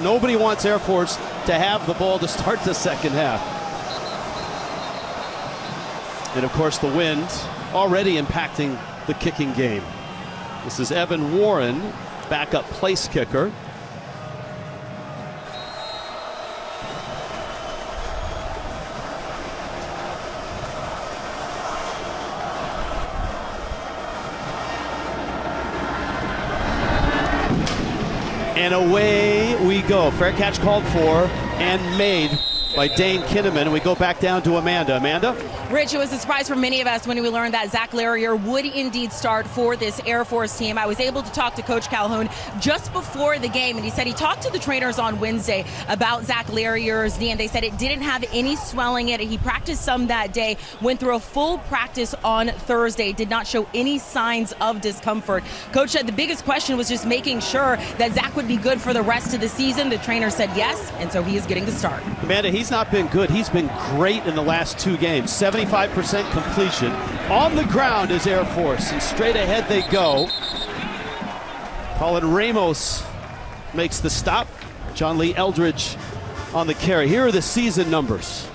Nobody wants Air Force to have the ball to start the second half. And, of course, the wind already impacting the kicking game. This is Evan Warren, backup place kicker. And away we go. Fair catch called for and made by Dane Kinnaman. And we go back down to Amanda. Amanda? Rich, it was a surprise for many of us when we learned that Zach Larrier would indeed start for this Air Force team. I was able to talk to Coach Calhoun just before the game, and he said he talked to the trainers on Wednesday about Zach Larrier's knee, and they said it didn't have any swelling in it. He practiced some that day, went through a full practice on Thursday, did not show any signs of discomfort. Coach said the biggest question was just making sure that Zach would be good for the rest of the season. The trainer said yes, and so he is getting the start. Amanda, he's not been good. He's been great in the last two games. 75% completion. On the ground is Air Force, and straight ahead they go. Colin Ramos makes the stop. John Lee Eldridge on the carry. Here are the season numbers.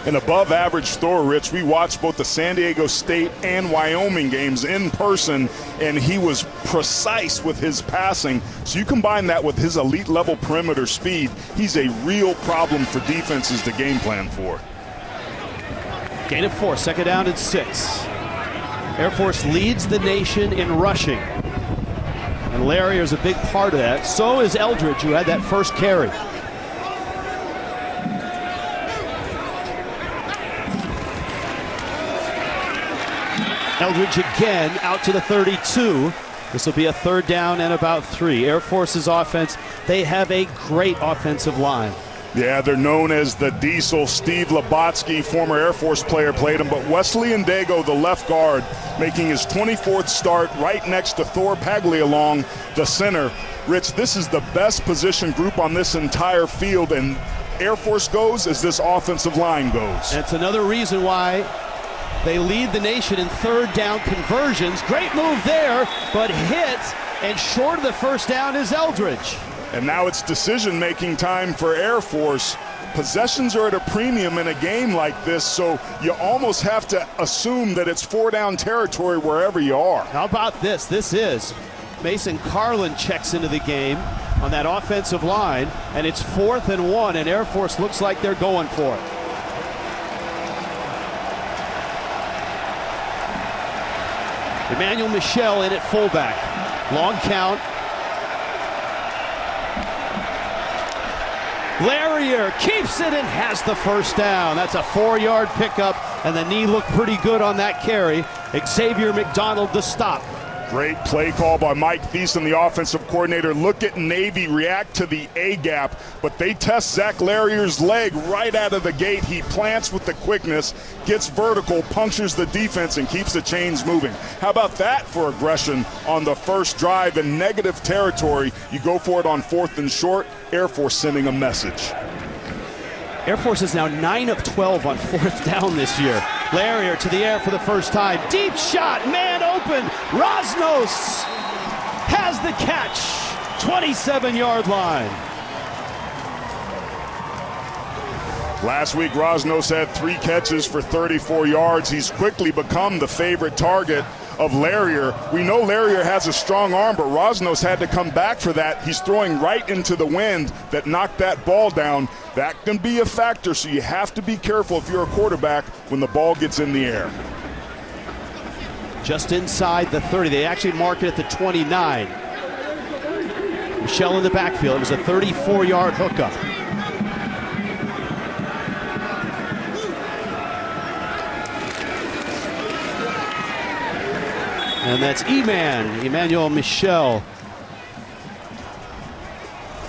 An above average thrower, Rich. We watched both the San Diego State and Wyoming games in person, and he was precise with his passing. So you combine that with his elite level perimeter speed, he's a real problem for defenses to game plan for. Gain of 4, second down and 6. Air Force leads the nation in rushing. And Larrier is a big part of that. So is Eldridge, who had that first carry. Eldridge again out to the 32. This will be a third down and about 3. Air Force's offense, they have a great offensive line. Yeah, they're known as the Diesel. Steve Labotsky, former Air Force player, played him. But Wesley Ndego, the left guard, making his 24th start right next to Thor Pagli along the center. Rich, this is the best position group on this entire field, and Air Force goes as this offensive line goes. That's another reason why they lead the nation in third down conversions. Great move there, but hit, and short of the first down is Eldridge. And now it's decision-making time for Air Force. Possessions are at a premium in a game like this, so you almost have to assume that it's four-down territory wherever you are. How about this? This is Mason Carlin checks into the game on that offensive line, and it's 4th and 1, and Air Force looks like they're going for it. Emmanuel Michel in at fullback. Long count. Larrier keeps it and has the first down. That's a 4-yard pickup, and the knee looked pretty good on that carry. Xavier McDonald the stop. Great play call by Mike Thiessen, the offensive coordinator. Look at Navy react to the A-gap, but they test Zach Larrier's leg right out of the gate. He plants with the quickness, gets vertical, punctures the defense, and keeps the chains moving. How about that for aggression on the first drive in negative territory? You go for it on 4th and short. Air Force sending a message. Air Force is now 9 of 12 on 4th down this year. Larrier to the air for the first time. Deep shot, man open. Rosnos has the catch. 27-yard line. Last week, Rosnos had 3 catches for 34 yards. He's quickly become the favorite target of Larrier. We know Larrier has a strong arm, but Rosnos had to come back for that. He's throwing right into the wind that knocked that ball down. That can be a factor, so you have to be careful if you're a quarterback when the ball gets in the air. Just inside the 30. They actually mark it at the 29. Michel in the backfield. It was a 34-yard hookup. And that's Emmanuel Michel.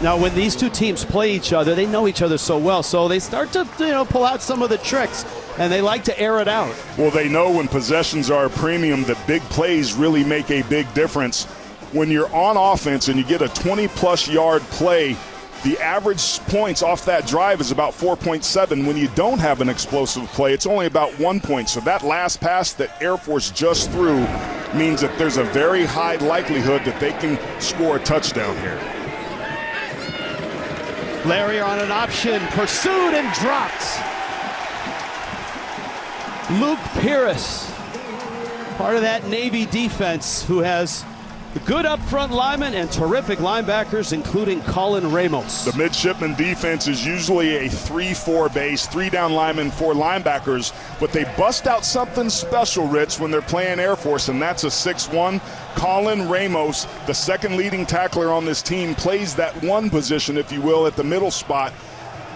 Now, when these two teams play each other, they know each other so well, so they start to, pull out some of the tricks, and they like to air it out. Well, they know when possessions are a premium that big plays really make a big difference. When you're on offense and you get a 20-plus yard play, the average points off that drive is about 4.7. When you don't have an explosive play, it's only about 1 point. So that last pass that Air Force just threw means that there's a very high likelihood that they can score a touchdown here. Larrier on an option, pursued and dropped. Luke Pierce, part of that Navy defense, who has good up-front linemen and terrific linebackers, including Colin Ramos. The midshipman defense is usually a 3-4 base, 3 down linemen, 4 linebackers, but they bust out something special, Rich, when they're playing Air Force, and that's a 6-1. Colin Ramos, the second leading tackler on this team, plays that one position, if you will, at the middle spot.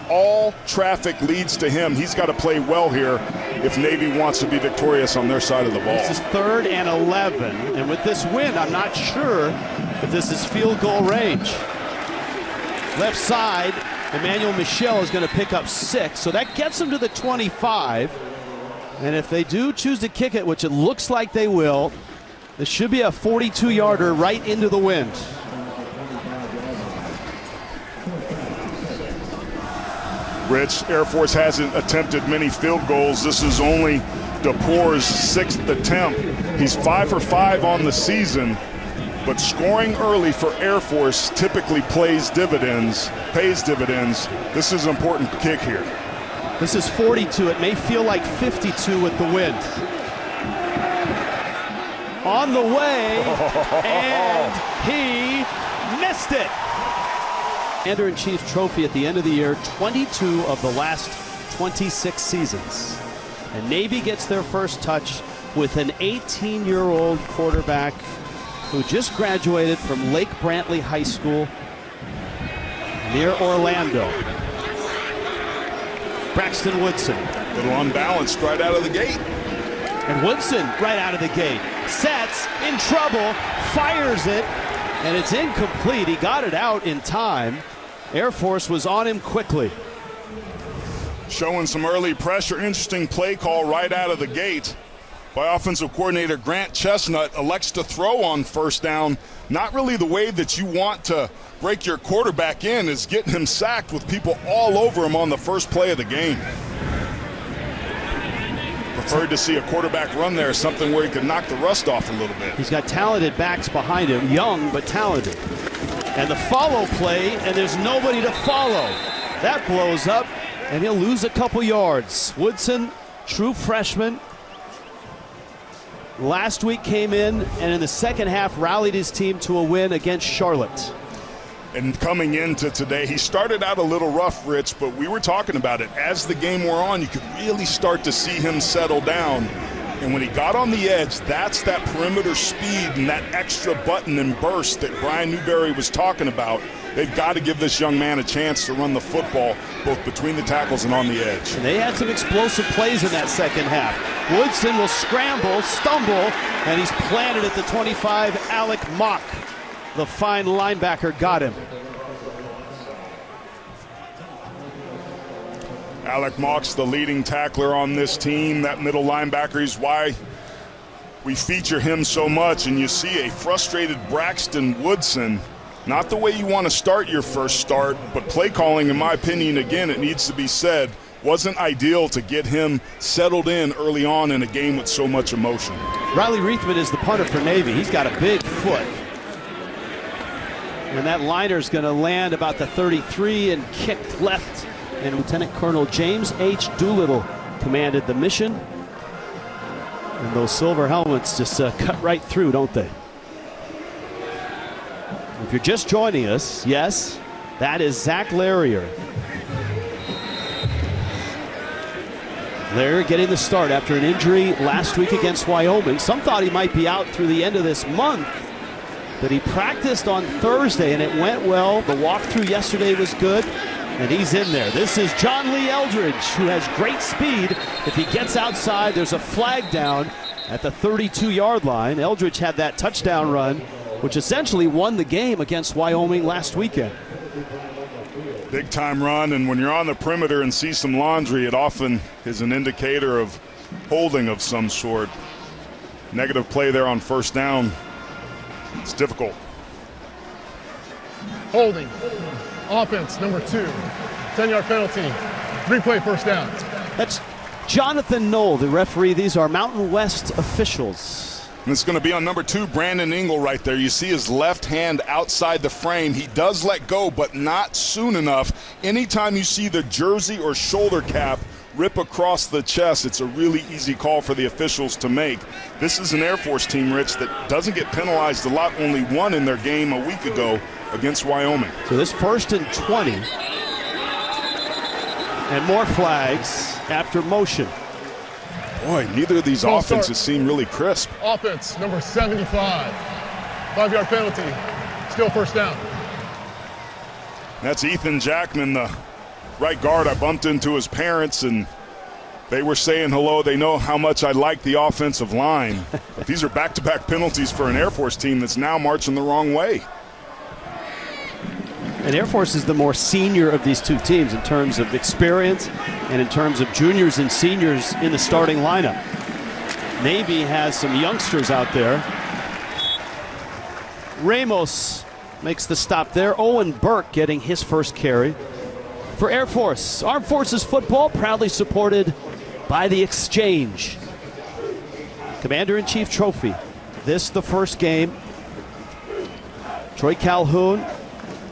All traffic leads to him. He's got to play well here if Navy wants to be victorious on their side of the ball. This is 3rd and 11, and with this win, I'm not sure if this is field goal range. Left side, Emmanuel Michel is going to pick up 6, so that gets him to the 25. And if they do choose to kick it, which it looks like they will, this should be a 42-yarder right into the wind. Rich, Air Force hasn't attempted many field goals. This is only DePoor's 6th attempt. He's 5 for 5 on the season, but scoring early for Air Force typically pays dividends. This is an important kick here. This is 42. It may feel like 52 with the wind. On the way, and he missed it. Commander-in-Chief trophy at the end of the year, 22 of the last 26 seasons. And Navy gets their first touch with an 18-year-old quarterback who just graduated from Lake Brantley High School near Orlando. Braxton Woodson. A little unbalanced right out of the gate. And Woodson right out of the gate. Sets, in trouble, fires it, and it's incomplete. He got it out in time. Air Force was on him quickly. Showing some early pressure. Interesting play call right out of the gate by offensive coordinator Grant Chestnut. Elects to throw on first down. Not really the way that you want to break your quarterback in, is getting him sacked with people all over him on the first play of the game. Preferred to see a quarterback run there, something where he could knock the rust off a little bit. He's got talented backs behind him, young but talented. And the follow play, and there's nobody to follow. That blows up, and he'll lose a couple yards. Woodson, true freshman, last week came in and in the second half rallied his team to a win against Charlotte. And coming into today, he started out a little rough, Rich, but we were talking about it. As the game wore on, you could really start to see him settle down. And when he got on the edge, that's that perimeter speed and that extra button and burst that Brian Newberry was talking about. They've got to give this young man a chance to run the football both between the tackles and on the edge. And they had some explosive plays in that second half. Woodson will scramble, stumble, and he's planted at the 25. Alec Mock, the fine linebacker, got him. Alec Mock's the leading tackler on this team. That middle linebacker is why we feature him so much. And you see a frustrated Braxton Woodson. Not the way you want to start your first start, but play calling, in my opinion, again, it needs to be said, wasn't ideal to get him settled in early on in a game with so much emotion. Riley Reithman is the punter for Navy. He's got a big foot. And that liner's going to land about the 33 and kicked left. And Lieutenant Colonel James H. Doolittle commanded the mission. And those silver helmets just cut right through, don't they? If you're just joining us, yes, that is Zach Larrier. Larrier getting the start after an injury last week against Wyoming. Some thought he might be out through the end of this month, but he practiced on Thursday and it went well. The walkthrough yesterday was good, and he's in there. This is John Lee Eldridge, who has great speed. If he gets outside, there's a flag down at the 32-yard line. Eldridge had that touchdown run, which essentially won the game against Wyoming last weekend. Big time run, and when you're on the perimeter and see some laundry, it often is an indicator of holding of some sort. Negative play there on first down. It's difficult. Holding. Offense, number 2. 10-yard penalty. 3-play first down. That's Jonathan Knoll, the referee. These are Mountain West officials. And it's going to be on number 2, Brandon Ingle right there. You see his left hand outside the frame. He does let go, but not soon enough. Anytime you see the jersey or shoulder cap rip across the chest, it's a really easy call for the officials to make. This is an Air Force team, Rich, that doesn't get penalized a lot, only won in their game a week ago against Wyoming. So this 1st and 20. And more flags after motion. Boy, neither of these offenses seem really crisp. Offense, number 75. 5-yard penalty. Still first down. That's Ethan Jackman, the right guard. I bumped into his parents, and they were saying hello. They know how much I like the offensive line. But these are back-to-back penalties for an Air Force team that's now marching the wrong way. And Air Force is the more senior of these two teams in terms of experience and in terms of juniors and seniors in the starting lineup. Navy has some youngsters out there. Ramos makes the stop there. Owen Burke getting his first carry for Air Force. Armed Forces football proudly supported by the Exchange. Commander-in-Chief Trophy. This the first game. Troy Calhoun,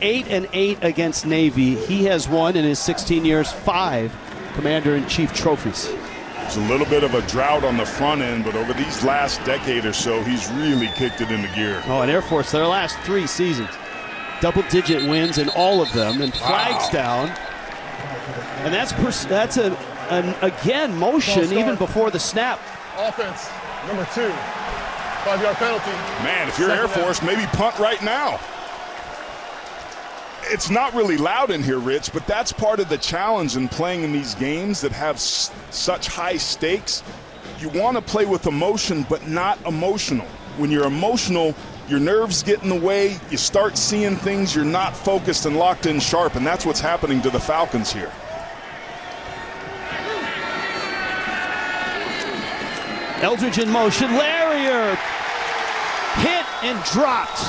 8-8 against Navy. He has won in his 16 years 5 Commander-in-Chief trophies. There's a little bit of a drought on the front end, but over these last decade or so, he's really kicked it into gear. Oh, and Air Force, their last 3 seasons, double-digit wins in all of them, and flags down. And that's again motion even before the snap. Offense, number 2. 5-yard penalty. Man, if you're Air Force, maybe punt right now. It's not really loud in here, Rich, but that's part of the challenge in playing in these games that have such high stakes. You want to play with emotion, but not emotional. When you're emotional, your nerves get in the way. You start seeing things. You're not focused and locked in sharp, and that's what's happening to the Falcons here. Eldridge in motion. Larrier hit and dropped.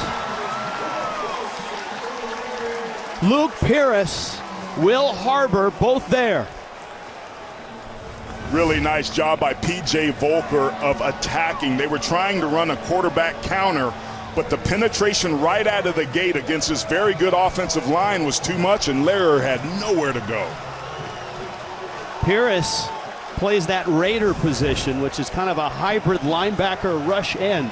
Luke Pierce, Will Harbor, both there. Really nice job by P.J. Volker of attacking. They were trying to run a quarterback counter, but the penetration right out of the gate against this very good offensive line was too much, and Larrier had nowhere to go. Pierce plays that Raider position, which is kind of a hybrid linebacker rush end.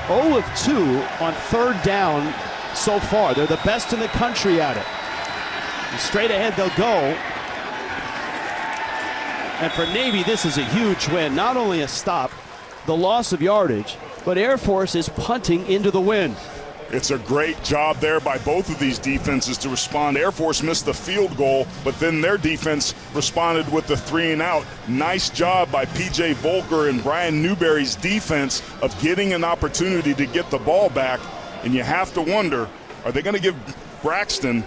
0 of 2 on 3rd down so far. They're the best in the country at it. And straight ahead they'll go. And for Navy, this is a huge win. Not only a stop, the loss of yardage, but Air Force is punting into the wind. It's a great job there by both of these defenses to respond. Air Force missed the field goal, but then their defense responded with the 3-and-out. Nice job by P.J. Volker and Brian Newberry's defense of getting an opportunity to get the ball back. And you have to wonder, are they going to give Braxton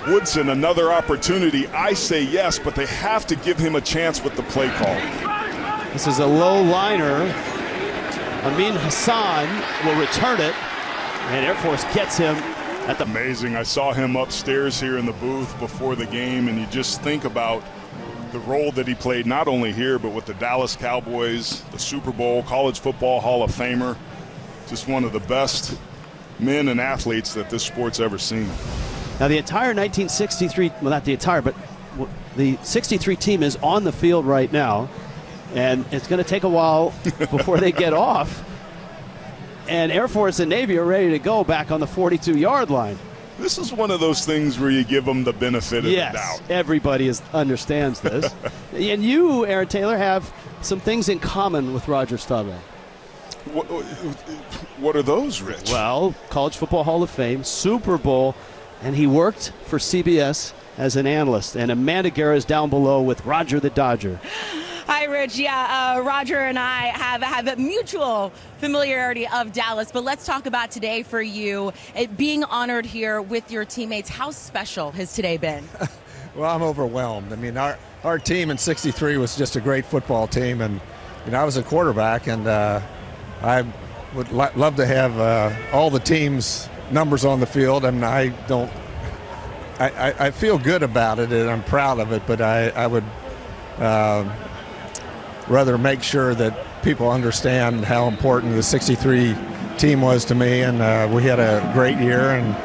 Woodson another opportunity? I say yes, but they have to give him a chance with the play call. This is a low liner. Amin Hassan will return it, and Air Force gets him at the... Amazing. I saw him upstairs here in the booth before the game, and you just think about the role that he played not only here, but with the Dallas Cowboys, the Super Bowl, College Football Hall of Famer. Just one of the best men and athletes that this sport's ever seen. Now the entire 1963, well not the entire, but the 63 team is on the field right now, and it's going to take a while before they get off. And Air Force and Navy are ready to go back on the 42-yard line. This is one of those things where you give them the benefit of the doubt. Yes, everybody understands this. And you, Aaron Taylor, have some things in common with Roger Staubach. What are those, Rich? Well, College Football Hall of Fame, Super Bowl, and he worked for CBS as an analyst. And Amanda Guerra is down below with Roger the Dodger. Hi, Rich. Yeah, Roger and I have a mutual familiarity of Dallas, but let's talk about today for you. Being honored here with your teammates, how special has today been? Well, I'm overwhelmed. I mean, our team in '63 was just a great football team, and I was a quarterback, and I would love to have all the team's numbers on the field, and I feel good about it, and I'm proud of it, but I would rather make sure that people understand how important the 63 team was to me, and we had a great year, and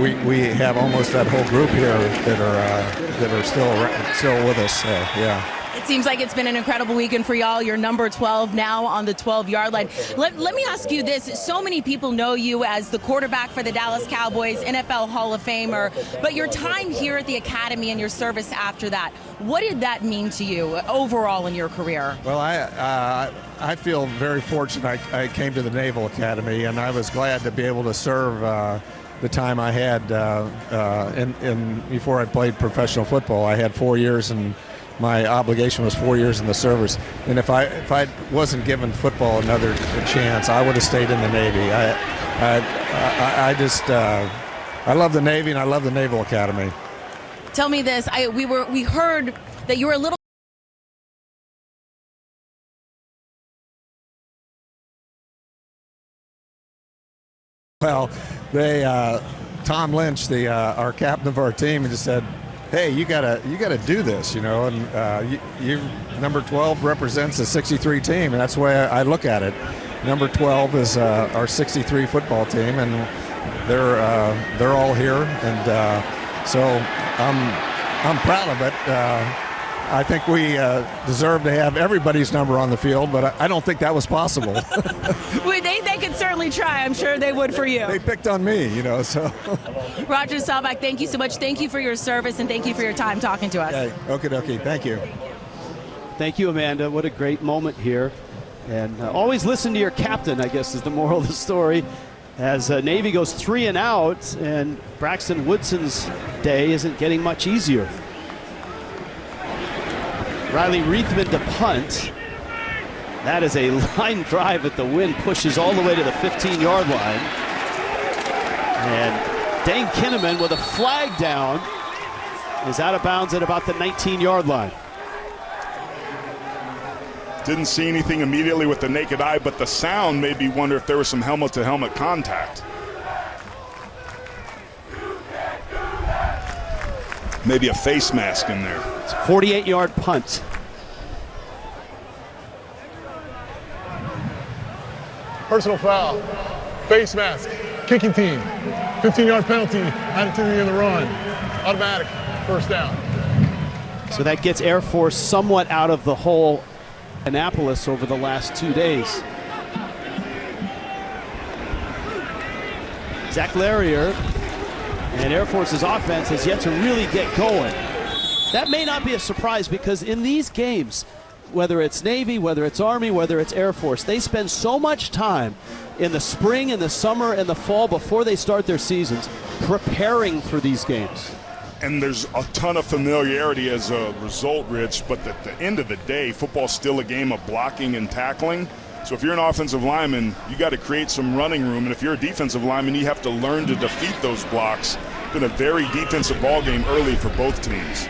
we have almost that whole group here that are still with us. So, yeah. It seems like it's been an incredible weekend for y'all. You're number 12 now on the 12-yard line. Let me ask you this. So many people know you as the quarterback for the Dallas Cowboys, NFL Hall of Famer, but your time here at the Academy and your service after that, what did that mean to you overall in your career? Well, I feel very fortunate I came to the Naval Academy, and I was glad to be able to serve the time I had before I played professional football. I had 4 years, and my obligation was 4 years in the service. And if I wasn't given football another chance, I would have stayed in the Navy. I love the Navy, and I love the Naval Academy. Tell me this. We heard that you were a little. Well, Tom Lynch, our captain of our team, just said, "Hey, you gotta do this, you know." And you number 12 represents the 63 team, and that's the way I look at it. Number 12 is our 63 football team, and they're all here, and so I'm proud of it. I think we deserve to have everybody's number on the field, but I don't think that was possible. They could certainly try. I'm sure they would for you. They picked on me, you know. So. Roger Staubach, thank you so much. Thank you for your service, and thank you for your time talking to us. Okay, okay. Thank you. Thank you, Amanda. What a great moment here. And always listen to your captain, I guess, is the moral of the story. As Navy goes 3 and out, and Braxton Woodson's day isn't getting much easier. Riley Reithman to punt. That is a line drive at the wind, pushes all the way to the 15-yard line. And Dane Kinnaman with a flag down is out of bounds at about the 19-yard line. Didn't see anything immediately with the naked eye, but the sound made me wonder if there was some helmet-to-helmet contact. Maybe a face mask in there. It's a 48-yard punt. Personal foul, face mask, kicking team, 15-yard penalty, added to the end of the run, automatic, first down. So that gets Air Force somewhat out of the hole in Annapolis over the last 2 days. Zach Larrier and Air Force's offense has yet to really get going. That may not be a surprise, because in these games, whether it's Navy, whether it's Army, whether it's Air Force, they spend so much time in the spring, in the summer, and the fall before they start their seasons preparing for these games. And there's a ton of familiarity as a result, Rich, but at the end of the day, football's still a game of blocking and tackling. So if you're an offensive lineman, you got to create some running room, and if you're a defensive lineman, you have to learn to defeat those blocks. It's been a very defensive ball game early for both teams.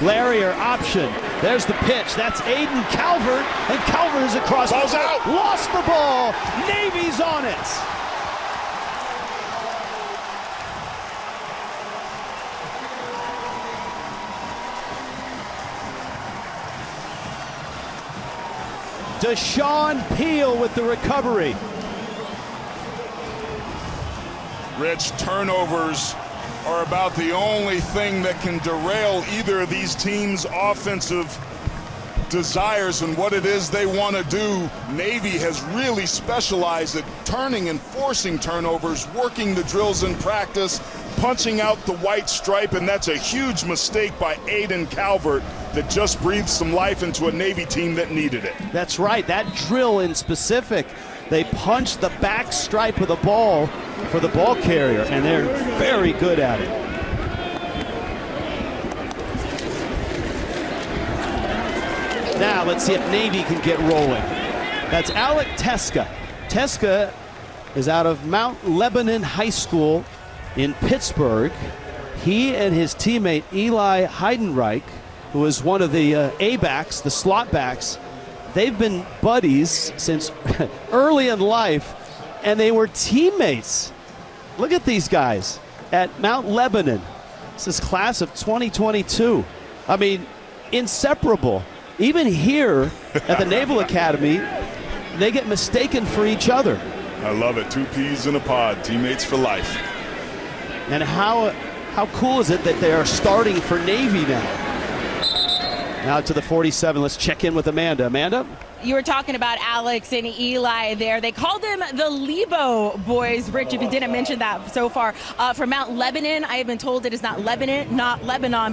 Larrier option. There's the pitch. That's Aiden Calvert, and Calvert is across. Ball's out. Lost the ball. Navy's on it. Deshaun Peel with the recovery. Rich, turnovers are about the only thing that can derail either of these teams' offensive desires and what it is they want to do. Navy has really specialized at turning and forcing turnovers, working the drills in practice, punching out the white stripe, and that's a huge mistake by Aiden Calvert that just breathed some life into a Navy team that needed it. That's right. That drill in specific, they punched the back stripe of the ball for the ball carrier, and they're very good at it. Now let's see if Navy can get rolling. That's Alec Teska. Teska is out of Mount Lebanon High School in Pittsburgh. He and his teammate Eli Heidenreich, who is one of the A-backs, the slot backs, they've been buddies since early in life, and they were teammates. Look at these guys at Mount Lebanon. This is class of 2022. I mean, inseparable. Even here at the Naval Academy, they get mistaken for each other. I love it. Two peas in a pod, teammates for life. And how cool is it that they are starting for Navy now? Now to the 47. Let's check in with Amanda. Amanda? You were talking about Alex and Eli there. They called them the Lebo boys, Rich, if you didn't mention that so far. From Mount Lebanon, I have been told it is not Lebanon,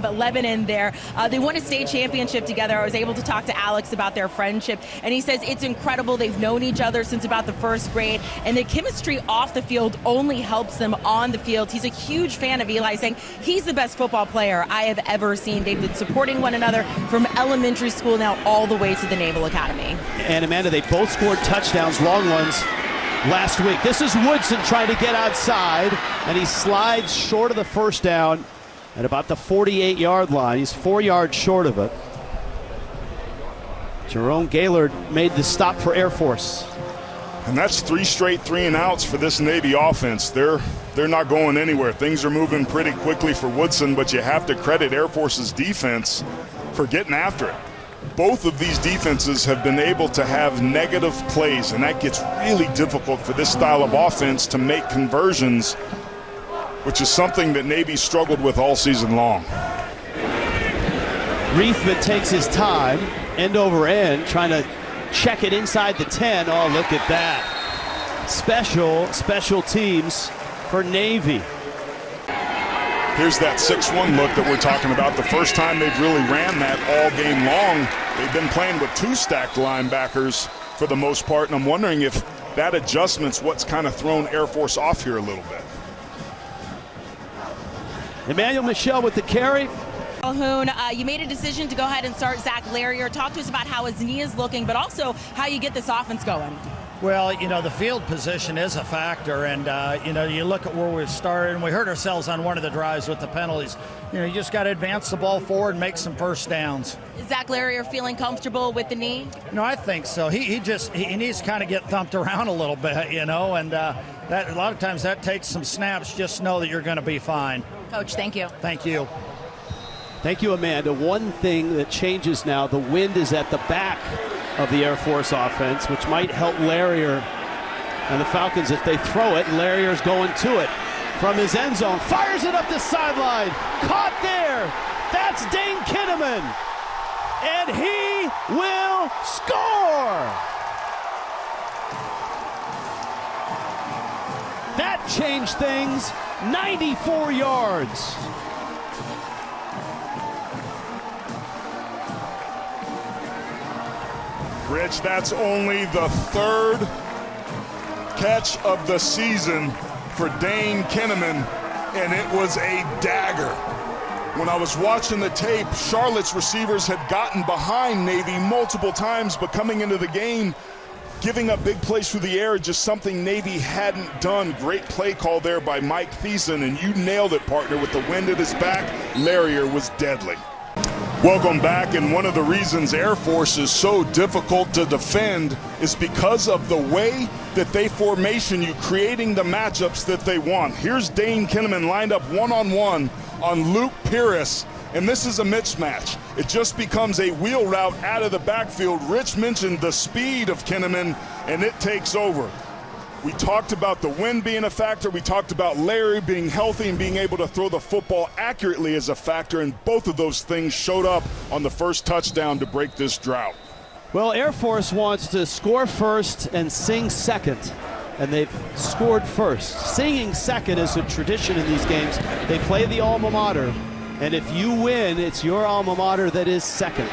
but Lebanon there. They won a state championship together. I was able to talk to Alex about their friendship, and he says it's incredible. They've known each other since about the first grade, and the chemistry off the field only helps them on the field. He's a huge fan of Eli, saying he's the best football player I have ever seen. They've been supporting one another from elementary school now all the way to the Naval Academy. And Amanda, they both scored touchdowns, long ones, last week. This is Woodson trying to get outside, and he slides short of the first down at about the 48-yard line. He's 4 yards short of it. Jerome Gaylord made the stop for Air Force. And that's 3 straight 3-and-outs for this Navy offense. They're not going anywhere. Things are moving pretty quickly for Woodson, but you have to credit Air Force's defense for getting after it. Both of these defenses have been able to have negative plays, and that gets really difficult for this style of offense to make conversions, which is something that Navy struggled with all season long. Reithman takes his time, end over end, trying to check it inside the 10. Oh, look at that. Special teams for Navy. Here's that 6-1 look that we're talking about. The first time they've really ran that all game long. They've been playing with 2 stacked linebackers for the most part, and I'm wondering if that adjustment's what's kind of thrown Air Force off here a little bit. Emmanuel Michel with the carry. Calhoun, you made a decision to go ahead and start Zach Larrier. Talk to us about how his knee is looking, but also how you get this offense going. Well, the field position is a factor, and, you look at where we've started, and we hurt ourselves on one of the drives with the penalties. You just got to advance the ball forward and make some first downs. Is Zach Larrier feeling comfortable with the knee? I think so. He needs to kind of get thumped around a little bit, and that a lot of times that takes some snaps. Just know that you're going to be fine. Coach, thank you. Thank you. Thank you, Amanda. One thing that changes now, the wind is at the back of the Air Force offense, which might help Larrier and the Falcons if they throw it. Larrier's going to it from his end zone, fires it up the sideline, caught there. That's Dane Kinnaman, and he will score. That changed things. 94 yards. Rich, that's only the 3rd catch of the season for Dane Kinnaman, and it was a dagger. When I was watching the tape, Charlotte's receivers had gotten behind Navy multiple times, but coming into the game, giving up big plays through the air, just something Navy hadn't done. Great play call there by Mike Thiessen, and you nailed it, partner. With the wind at his back, Larrier was deadly. Welcome back, and one of the reasons Air Force is so difficult to defend is because of the way that they formation you, creating the matchups that they want. Here's Dane Kinnaman lined up one-on-one on Luke Pierce, and this is a mismatch. It just becomes a wheel route out of the backfield. Rich mentioned the speed of Kinnaman, and it takes over. We talked about the wind being a factor. We talked about Larry being healthy and being able to throw the football accurately as a factor, and both of those things showed up on the first touchdown to break this drought. Well, Air Force wants to score first and sing second, and they've scored first. Singing second is a tradition in these games. They play the alma mater, and if you win, it's your alma mater that is second.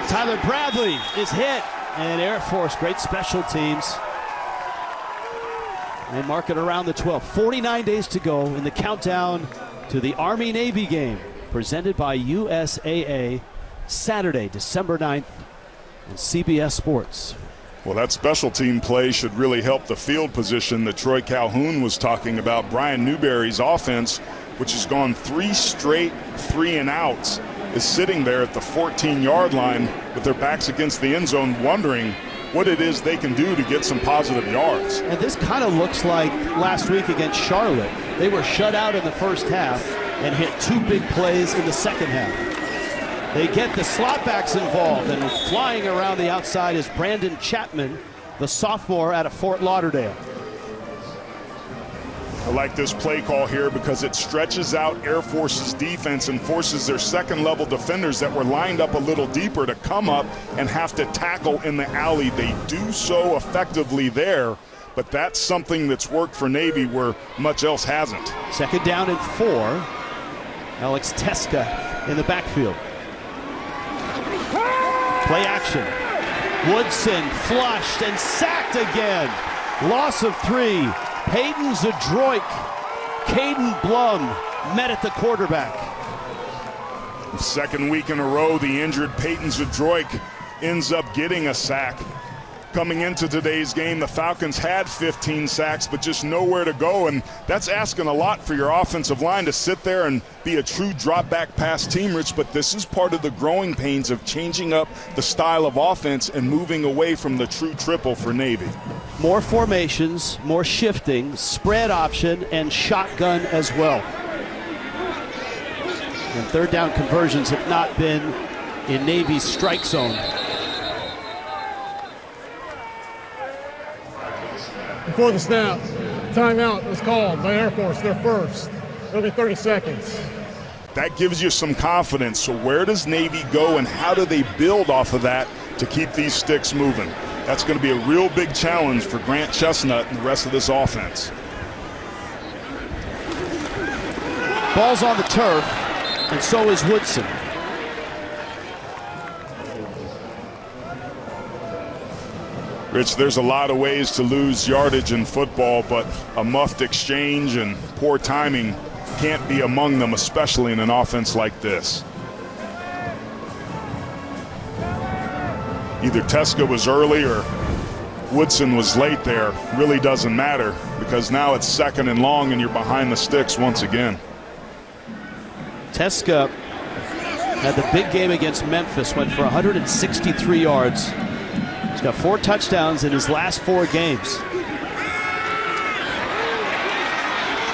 Tyler Bradley is hit. And Air Force, great special teams. They mark it around the 12. 49 days to go in the countdown to the Army-Navy game, presented by USAA, Saturday, December 9th on CBS Sports. Well, that special team play should really help the field position that Troy Calhoun was talking about. Brian Newberry's offense, which has gone 3 straight 3-and-outs, is sitting there at the 14-yard line with their backs against the end zone, wondering what it is they can do to get some positive yards. And this kind of looks like last week against Charlotte. They were shut out in the first half, and hit 2 big plays in the second half. They get the slot backs involved, and flying around the outside is Brandon Chapman, the sophomore out of Fort Lauderdale. I like this play call here because it stretches out Air Force's defense and forces their second-level defenders that were lined up a little deeper to come up and have to tackle in the alley. They do so effectively there, but that's something that's worked for Navy where much else hasn't. Second down and 4. Alex Teska in the backfield. Play action. Woodson flushed and sacked again. Loss of 3. Peyton Zadroik, Caden Blum met at the quarterback. Second week in a row, the injured Peyton Zadroik ends up getting a sack. Coming into today's game, the Falcons had 15 sacks, but just nowhere to go, and that's asking a lot for your offensive line to sit there and be a true drop-back pass team, Rich, but this is part of the growing pains of changing up the style of offense and moving away from the true triple for Navy. More formations, more shifting, spread option, and shotgun as well. And third down conversions have not been in Navy's strike zone. Before the snap, timeout was called by Air Force, their first. It'll be 30 seconds. That gives you some confidence. So where does Navy go and how do they build off of that to keep these sticks moving? That's going to be a real big challenge for Grant Chestnut and the rest of this offense. Ball's on the turf, and so is Woodson. Rich, there's a lot of ways to lose yardage in football, but a muffed exchange and poor timing can't be among them, especially in an offense like this. Either Teska was early or Woodson was late there. Really doesn't matter because now it's second and long and you're behind the sticks once again. Teska had the big game against Memphis, went for 163 yards. He's got 4 touchdowns in his last 4 games.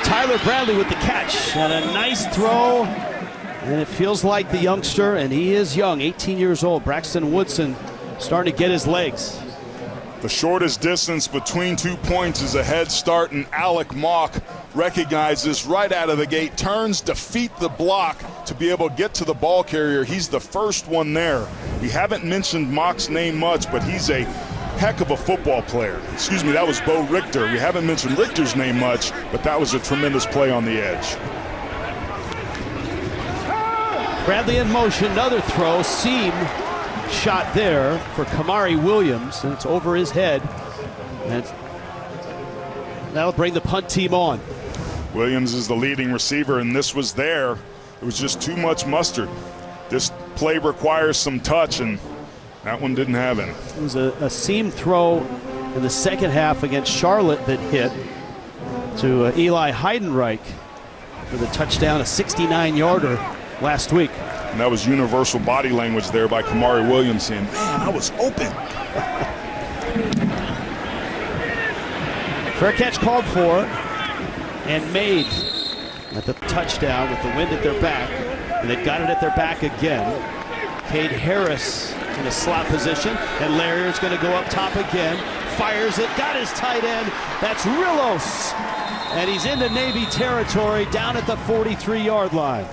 Tyler Bradley with the catch and a nice throw. And it feels like the youngster, and he is young, 18 years old, Braxton Woodson, starting to get his legs. The shortest distance between 2 points is a head start, and Alec Mock recognizes right out of the gate, turns to feet the block to be able to get to the ball carrier. He's the first one there. We haven't mentioned Mock's name much, but he's a heck of a football player. Excuse me, that was Bo Richter. We haven't mentioned Richter's name much, but that was a tremendous play on the edge. Bradley in motion, another throw, seam shot there for Kamari Williams, and it's over his head. And that'll bring the punt team on. Williams is the leading receiver, and this was there. It was just too much mustard. This play requires some touch, and that one didn't have any. It was a seam throw in the second half against Charlotte that hit to Eli Heidenreich for the touchdown, a 69-yarder last week. And that was universal body language there by Kamari Williams saying, man, I was open. Fair catch called for and made at the touchdown with the wind at their back. And they got it at their back again. Cade Harris in a slot position, and Larrier's going to go up top again. Fires it, got his tight end. That's Rillos. And he's into Navy territory down at the 43-yard line.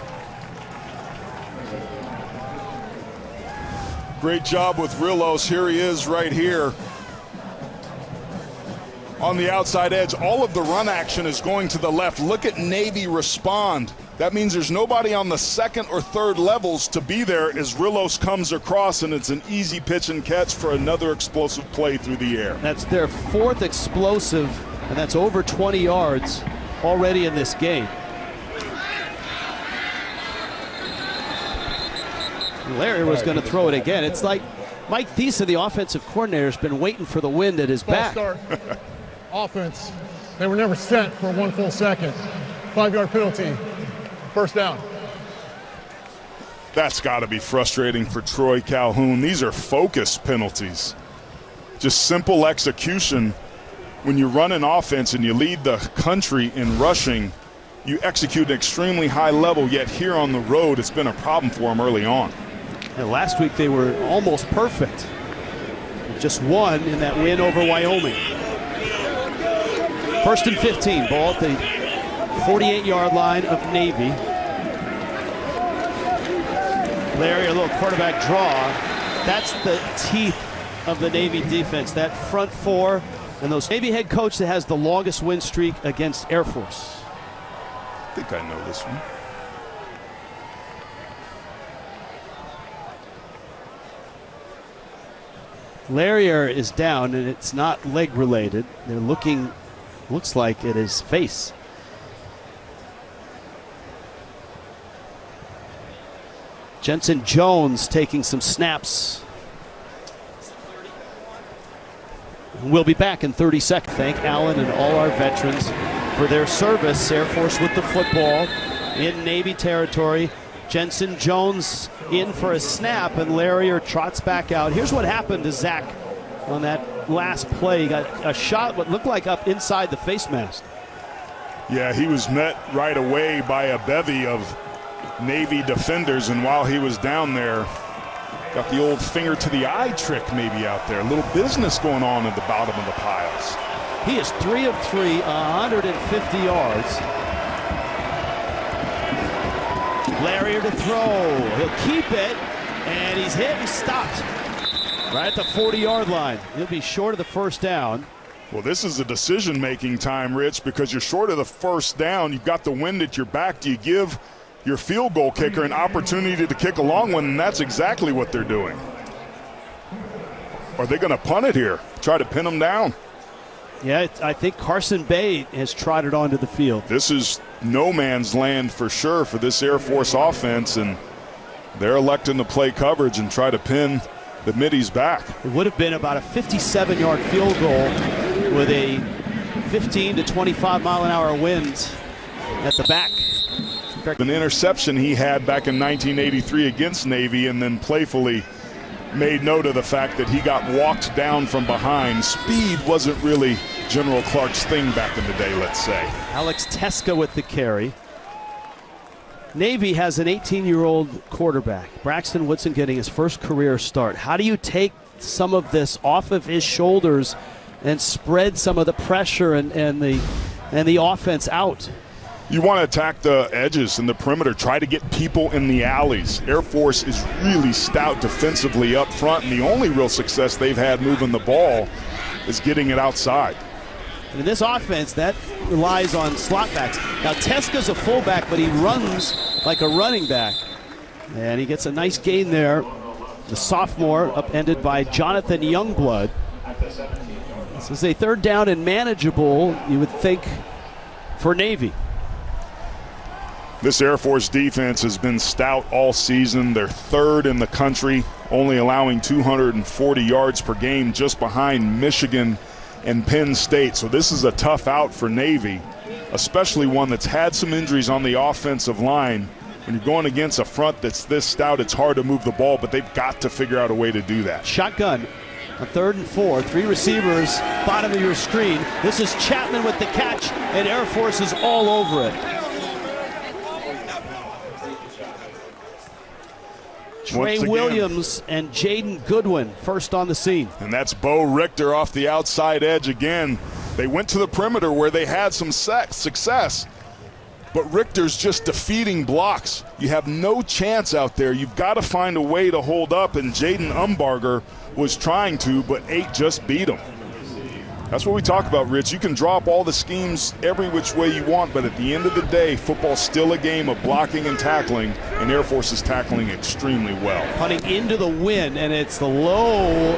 Great job with Rillos. Here he is right here on the outside edge. All of the run action is going to the left. Look at Navy respond. That means there's nobody on the second or third levels to be there as Rillos comes across, and it's an easy pitch and catch for another explosive play through the air. That's their 4th explosive, and that's over 20 yards already in this game. Larry was going to throw it again. It's like Mike Thiessen, the offensive coordinator, has been waiting for the wind at his back. Start. Offense. They were never set for 1 full second. 5-yard penalty. First down. That's got to be frustrating for Troy Calhoun. These are focus penalties. Just simple execution. When you run an offense and you lead the country in rushing, you execute at an extremely high level, yet here on the road, it's been a problem for them early on. And last week they were almost perfect. Just one in that win over Wyoming. 1st and 15, ball at the 48-yard line of Navy. Larry, a little quarterback draw. That's the teeth of the Navy defense, that front four, and those Navy head coach that has the longest win streak against Air Force. I think I know this one. Larrier is down, and it's not leg related. They're looking, looks like it is face. Jensen Jones taking some snaps. We'll be back in 30 seconds. Thank Allen and all our veterans for their service. Air Force with the football in Navy territory. Jensen Jones in for a snap, and Larrier trots back out. Here's what happened to Zach on that last play. He got a shot what looked like up inside the face mask. Yeah, he was met right away by a bevy of Navy defenders, and while he was down there, got the old finger to the eye trick maybe out there. A little business going on at the bottom of the piles. He is 3 of 3, 150 yards. Larrier to throw. He'll keep it, and he's hit and stopped right at the 40-yard line. He'll be short of the first down. Well, this is a decision-making time, Rich, because you're short of the first down. You've got the wind at your back. Do you give your field goal kicker an opportunity to kick a long one? And that's exactly what they're doing. Are they going to punt it here? Try to pin them down? Yeah, I think Carson Bay has trotted onto the field. This is no man's land for sure for this Air Force offense, and they're electing to play coverage and try to pin the middies back. It would have been about a 57-yard field goal with a 15 to 25 mile an hour wind at the back. An interception he had back in 1983 against Navy, and then playfully made note of the fact that he got walked down from behind. Speed wasn't really General Clark's thing back in the day, let's say. Alex Teska with the carry. Navy has an 18-year-old quarterback, Braxton Woodson, getting his first career start. How do you take some of this off of his shoulders and spread some of the pressure and the offense out? You want to attack the edges and the perimeter, try to get people in the alleys. Air Force is really stout defensively up front, and the only real success they've had moving the ball is getting it outside. And in this offense, that relies on slot backs. Now, Teska's a fullback, but he runs like a running back. And he gets a nice gain there. The sophomore upended by Jonathan Youngblood. This is a third down and manageable, you would think, for Navy. This Air Force defense has been stout all season. They're third in the country, only allowing 240 yards per game, just behind Michigan and Penn State. So this is a tough out for Navy, especially one that's had some injuries on the offensive line. When you're going against a front that's this stout, it's hard to move the ball, but they've got to figure out a way to do that. Shotgun, a 3rd and 4, 3 receivers, bottom of your screen. This is Chapman with the catch, and Air Force is all over it. Trey Williams and Jaden Goodwin first on the scene. And that's Bo Richter off the outside edge again. They went to the perimeter where they had some success, but Richter's just defeating blocks. You have no chance out there. You've got to find a way to hold up, and Jaden Umbarger was trying to, but 8 just beat him. That's what we talk about, Rich. You can draw up all the schemes every which way you want, but at the end of the day, football's still a game of blocking and tackling, and Air Force is tackling extremely well. Punting into the wind, and it's the low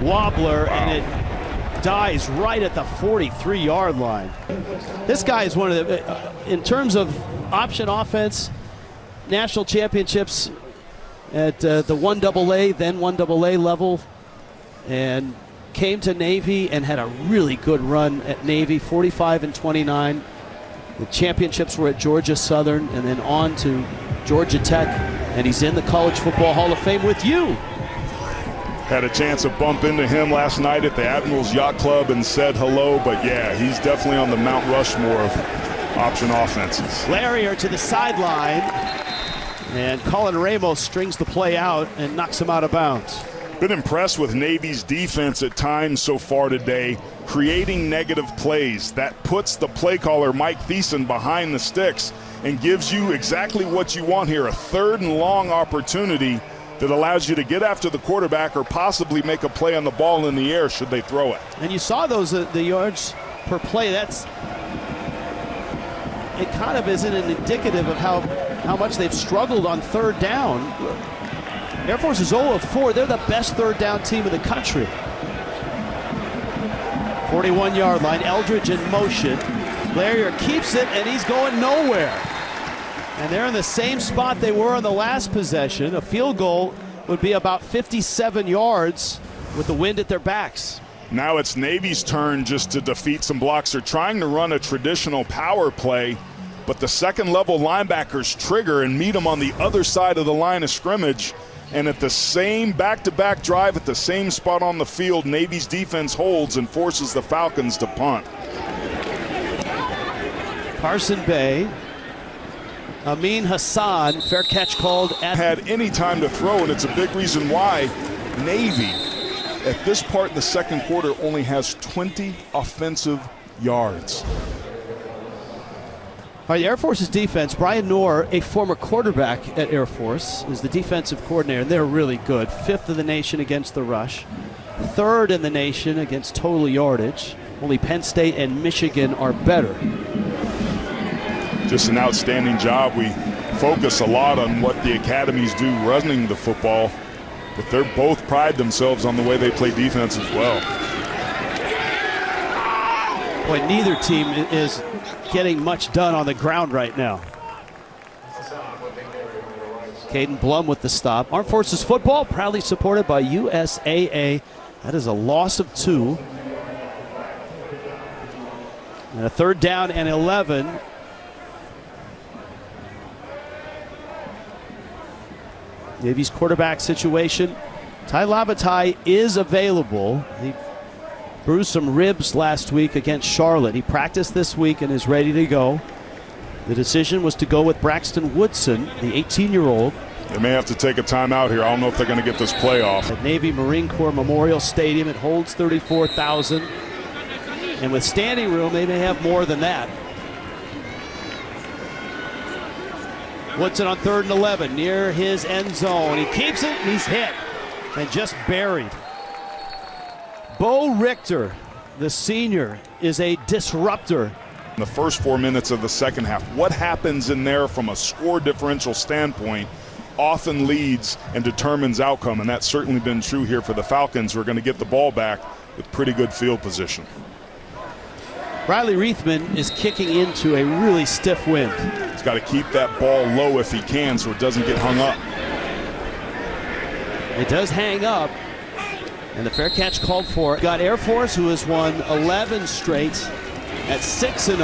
wobbler, and it dies right at the 43-yard line. This guy is one of the, in terms of option offense, national championships at the 1AA, then 1AA level, and came to Navy and had a really good run at Navy, 45-29. The championships were at Georgia Southern and then on to Georgia Tech, and he's in the College Football Hall of Fame with you. Had a chance to bump into him last night at the Admiral's Yacht Club and said hello, but yeah, he's definitely on the Mount Rushmore of option offenses. Larrier to the sideline, and Colin Ramos strings the play out and knocks him out of bounds. Been impressed with Navy's defense at times so far today, creating negative plays. That puts the play caller, Mike Thiessen, behind the sticks and gives you exactly what you want here, a 3rd and long opportunity that allows you to get after the quarterback or possibly make a play on the ball in the air should they throw it. And you saw those, the yards per play. It kind of isn't indicative of how much they've struggled on 3rd down. Air Force is 0 of 4. They're the best 3rd down team in the country. 41-yard line, Eldridge in motion. Larrier keeps it, and he's going nowhere. And they're in the same spot they were on the last possession. A field goal would be about 57 yards with the wind at their backs. Now it's Navy's turn just to defeat some blocks. They're trying to run a traditional power play, but the second-level linebackers trigger and meet them on the other side of the line of scrimmage. And at the same back-to-back drive at the same spot on the field, Navy's defense holds and forces the Falcons to punt. Carson Bay, Amin Hassan, fair catch called. Had any time to throw, and it's a big reason why Navy, at this part in the second quarter, only has 20 offensive yards. All right, Air Force's defense, Brian Knorr, a former quarterback at Air Force, is the defensive coordinator. They're really good. 5th in the nation against the rush. 3rd in the nation against total yardage. Only Penn State and Michigan are better. Just an outstanding job. We focus a lot on what the academies do running the football, but they're both pride themselves on the way they play defense as well. Boy, neither team is getting much done on the ground right now. Caden Blum with the stop. Armed Forces football proudly supported by USAA. That is a loss of 2. And a 3rd down and 11. Navy's quarterback situation. Ty Labatai is available. He bruised some ribs last week against Charlotte. He practiced this week and is ready to go. The decision was to go with Braxton Woodson, the 18-year-old. They may have to take a timeout here. I don't know if they're going to get this play off. At Navy Marine Corps Memorial Stadium, it holds 34,000. And with standing room, they may have more than that. Woodson on 3rd and 11, near his end zone. He keeps it, and he's hit, and just buried. Bo Richter, the senior, is a disruptor. In the first 4 minutes of the second half, what happens in there from a score differential standpoint often leads and determines outcome, and that's certainly been true here for the Falcons, who are going to get the ball back with pretty good field position. Riley Reithman is kicking into a really stiff wind. He's got to keep that ball low if he can so it doesn't get hung up. It does hang up, and the fair catch called for. Got Air Force, who has won 11 straight at 6-0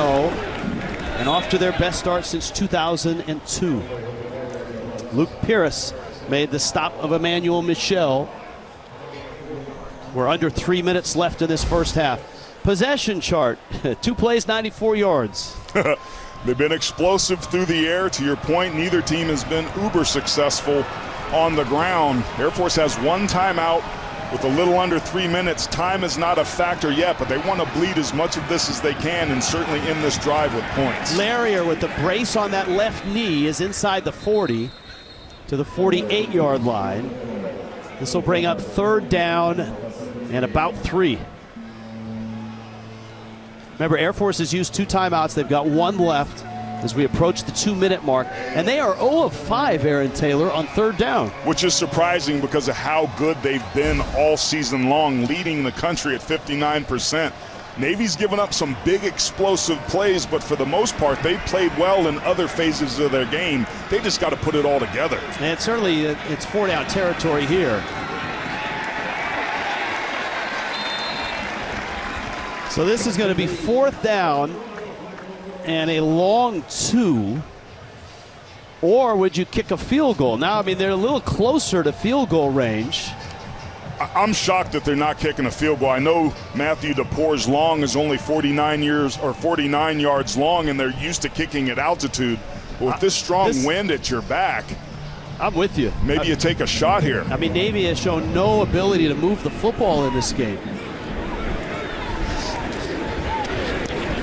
and off to their best start since 2002. Luke Pierce made the stop of Emmanuel Michel. We're under 3 minutes left in this first half. Possession chart, 2 plays, 94 yards. They've been explosive through the air. To your point, neither team has been uber successful on the ground. Air Force has 1 timeout with a little under 3 minutes. Time is not a factor yet, but they want to bleed as much of this as they can, and certainly in this drive with points. Larrier with the brace on that left knee is inside the 40 to the 48-yard line. This will bring up 3rd down and about 3. Remember, Air Force has used 2 timeouts. They've got 1 left as we approach the 2-minute mark. And they are 0 of 5, Aaron Taylor, on 3rd down. Which is surprising because of how good they've been all season long, leading the country at 59%. Navy's given up some big explosive plays, but for the most part, they've played well in other phases of their game. They just got to put it all together. And certainly it's 4-down territory here. So this is going to be 4th down and a long 2. Or would you kick a field goal? Now, I mean, they're a little closer to field goal range. I'm shocked that they're not kicking a field goal. I know Matthew DePoor's long is only 49 yards long, and they're used to kicking at altitude. But with this strong wind at your back, I'm with you. Maybe you take a shot here. I mean, Navy has shown no ability to move the football in this game.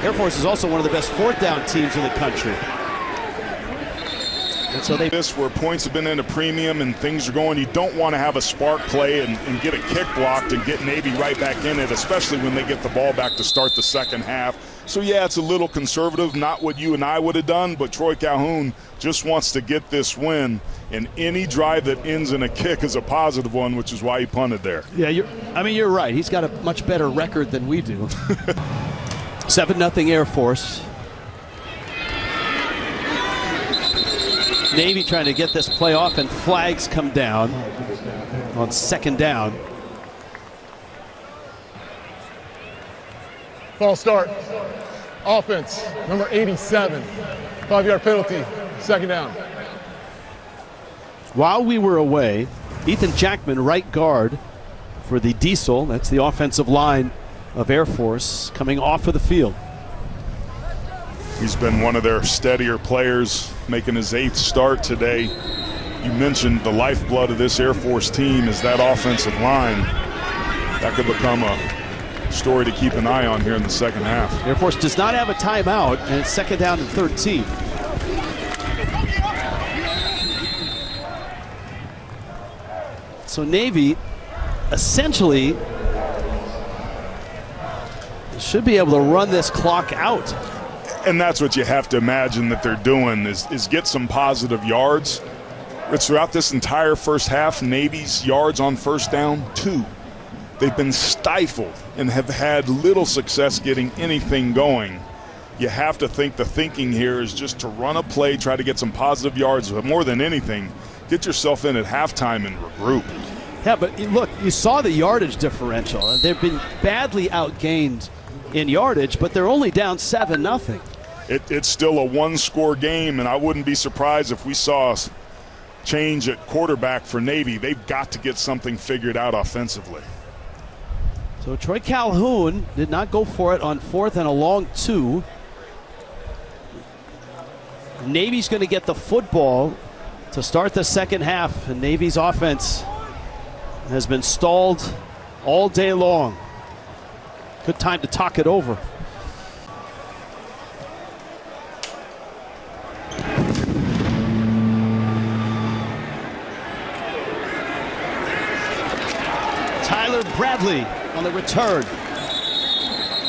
Air Force is also one of the best fourth down teams in the country. And so this where points have been in a premium and things are going, you don't want to have a spark play and get a kick blocked and get Navy right back in it, especially when they get the ball back to start the second half. So yeah, it's a little conservative, not what you and I would have done, but Troy Calhoun just wants to get this win, and any drive that ends in a kick is a positive one, which is why he punted there. Yeah, you're right. He's got a much better record than we do. 7-0 Air Force. Navy trying to get this play off, and flags come down on second down. False start. Offense, number 87. 5-yard penalty, second down. While we were away, Ethan Jackman, right guard for the Diesel, that's the offensive line of Air Force, coming off of the field. He's been one of their steadier players, making his 8th start today. You mentioned the lifeblood of this Air Force team is that offensive line. That could become a story to keep an eye on here in the second half. Air Force does not have a timeout, and it's second down and 13. So Navy essentially should be able to run this clock out. And that's what you have to imagine that they're doing is get some positive yards. It's throughout this entire first half, Navy's yards on first down, 2. They've been stifled and have had little success getting anything going. You have to think the thinking here is just to run a play, try to get some positive yards, but more than anything, get yourself in at halftime and regroup. Yeah, but look, you saw the yardage differential. They've been badly outgained in yardage, but they're only down 7-0. It's still a one-score game, and I wouldn't be surprised if we saw a change at quarterback for Navy. They've got to get something figured out offensively. So Troy Calhoun did not go for it on 4th and a long 2. Navy's going to get the football to start the second half, and Navy's offense has been stalled all day long. Good time to talk it over. Tyler Bradley on the return.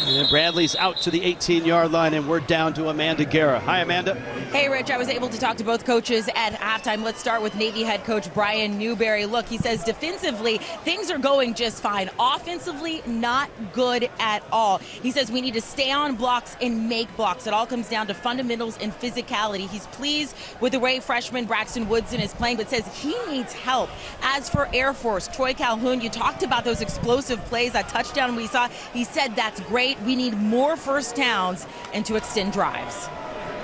And Bradley's out to the 18-yard line, and we're down to Amanda Guerra. Hi, Amanda. Hey, Rich. I was able to talk to both coaches at halftime. Let's start with Navy head coach Brian Newberry. Look, he says defensively, things are going just fine. Offensively, not good at all. He says we need to stay on blocks and make blocks. It all comes down to fundamentals and physicality. He's pleased with the way freshman Braxton Woodson is playing, but says he needs help. As for Air Force, Troy Calhoun, you talked about those explosive plays, that touchdown we saw. He said that's great. We need more first downs and to extend drives.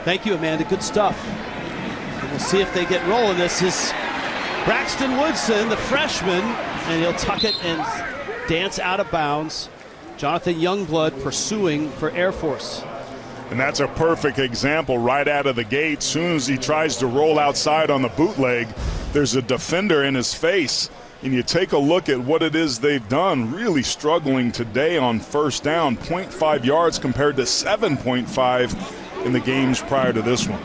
Thank you, Amanda. Good stuff. And we'll see if they get rolling. This is Braxton Woodson, the freshman, and he'll tuck it and dance out of bounds. Jonathan Youngblood pursuing for Air Force. And that's a perfect example right out of the gate. Soon as he tries to roll outside on the bootleg, there's a defender in his face. And you take a look at what it is they've done, really struggling today on first down, 0.5 yards compared to 7.5 in the games prior to this one.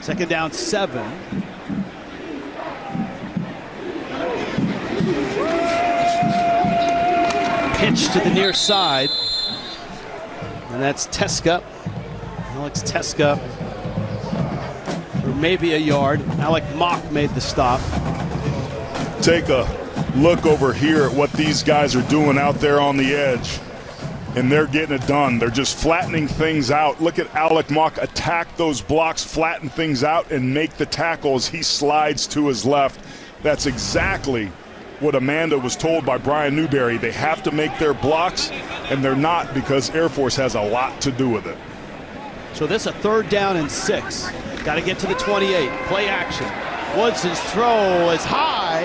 Second down 7. Pitch to the near side. And that's Teska. Alex Teska for maybe a yard. Alec Mock made the stop. Take a look over here at what these guys are doing out there on the edge, and they're getting it done. They're just flattening things out. Look at Alec Mock attack those blocks, flatten things out, and make the tackle as he slides to his left. That's exactly what Amanda was told by Brian Newberry. They have to make their blocks, and they're not, because Air Force has a lot to do with it. So this is a 3rd down and 6. Got to get to the 28. Play action. Woodson's throw is high.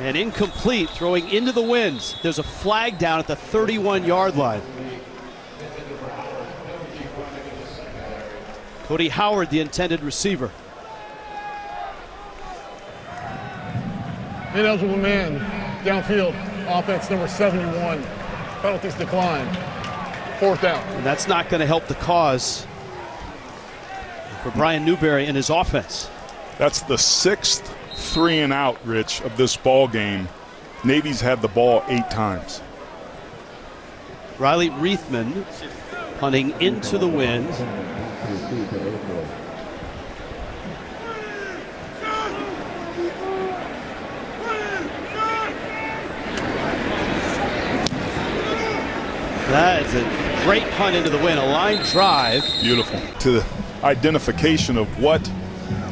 And incomplete, throwing into the winds. There's a flag down at the 31-yard line. Cody Howard, the intended receiver. Ineligible man, downfield, offense number 71. Penalties decline. 4th down. And that's not going to help the cause for Brian Newberry and his offense. That's the 6th 3-and-out, Rich, of this ball game. Navy's had the ball 8 times. Riley Reithman punting into the wind. That is a great punt into the wind, a line drive. Beautiful. To the identification of what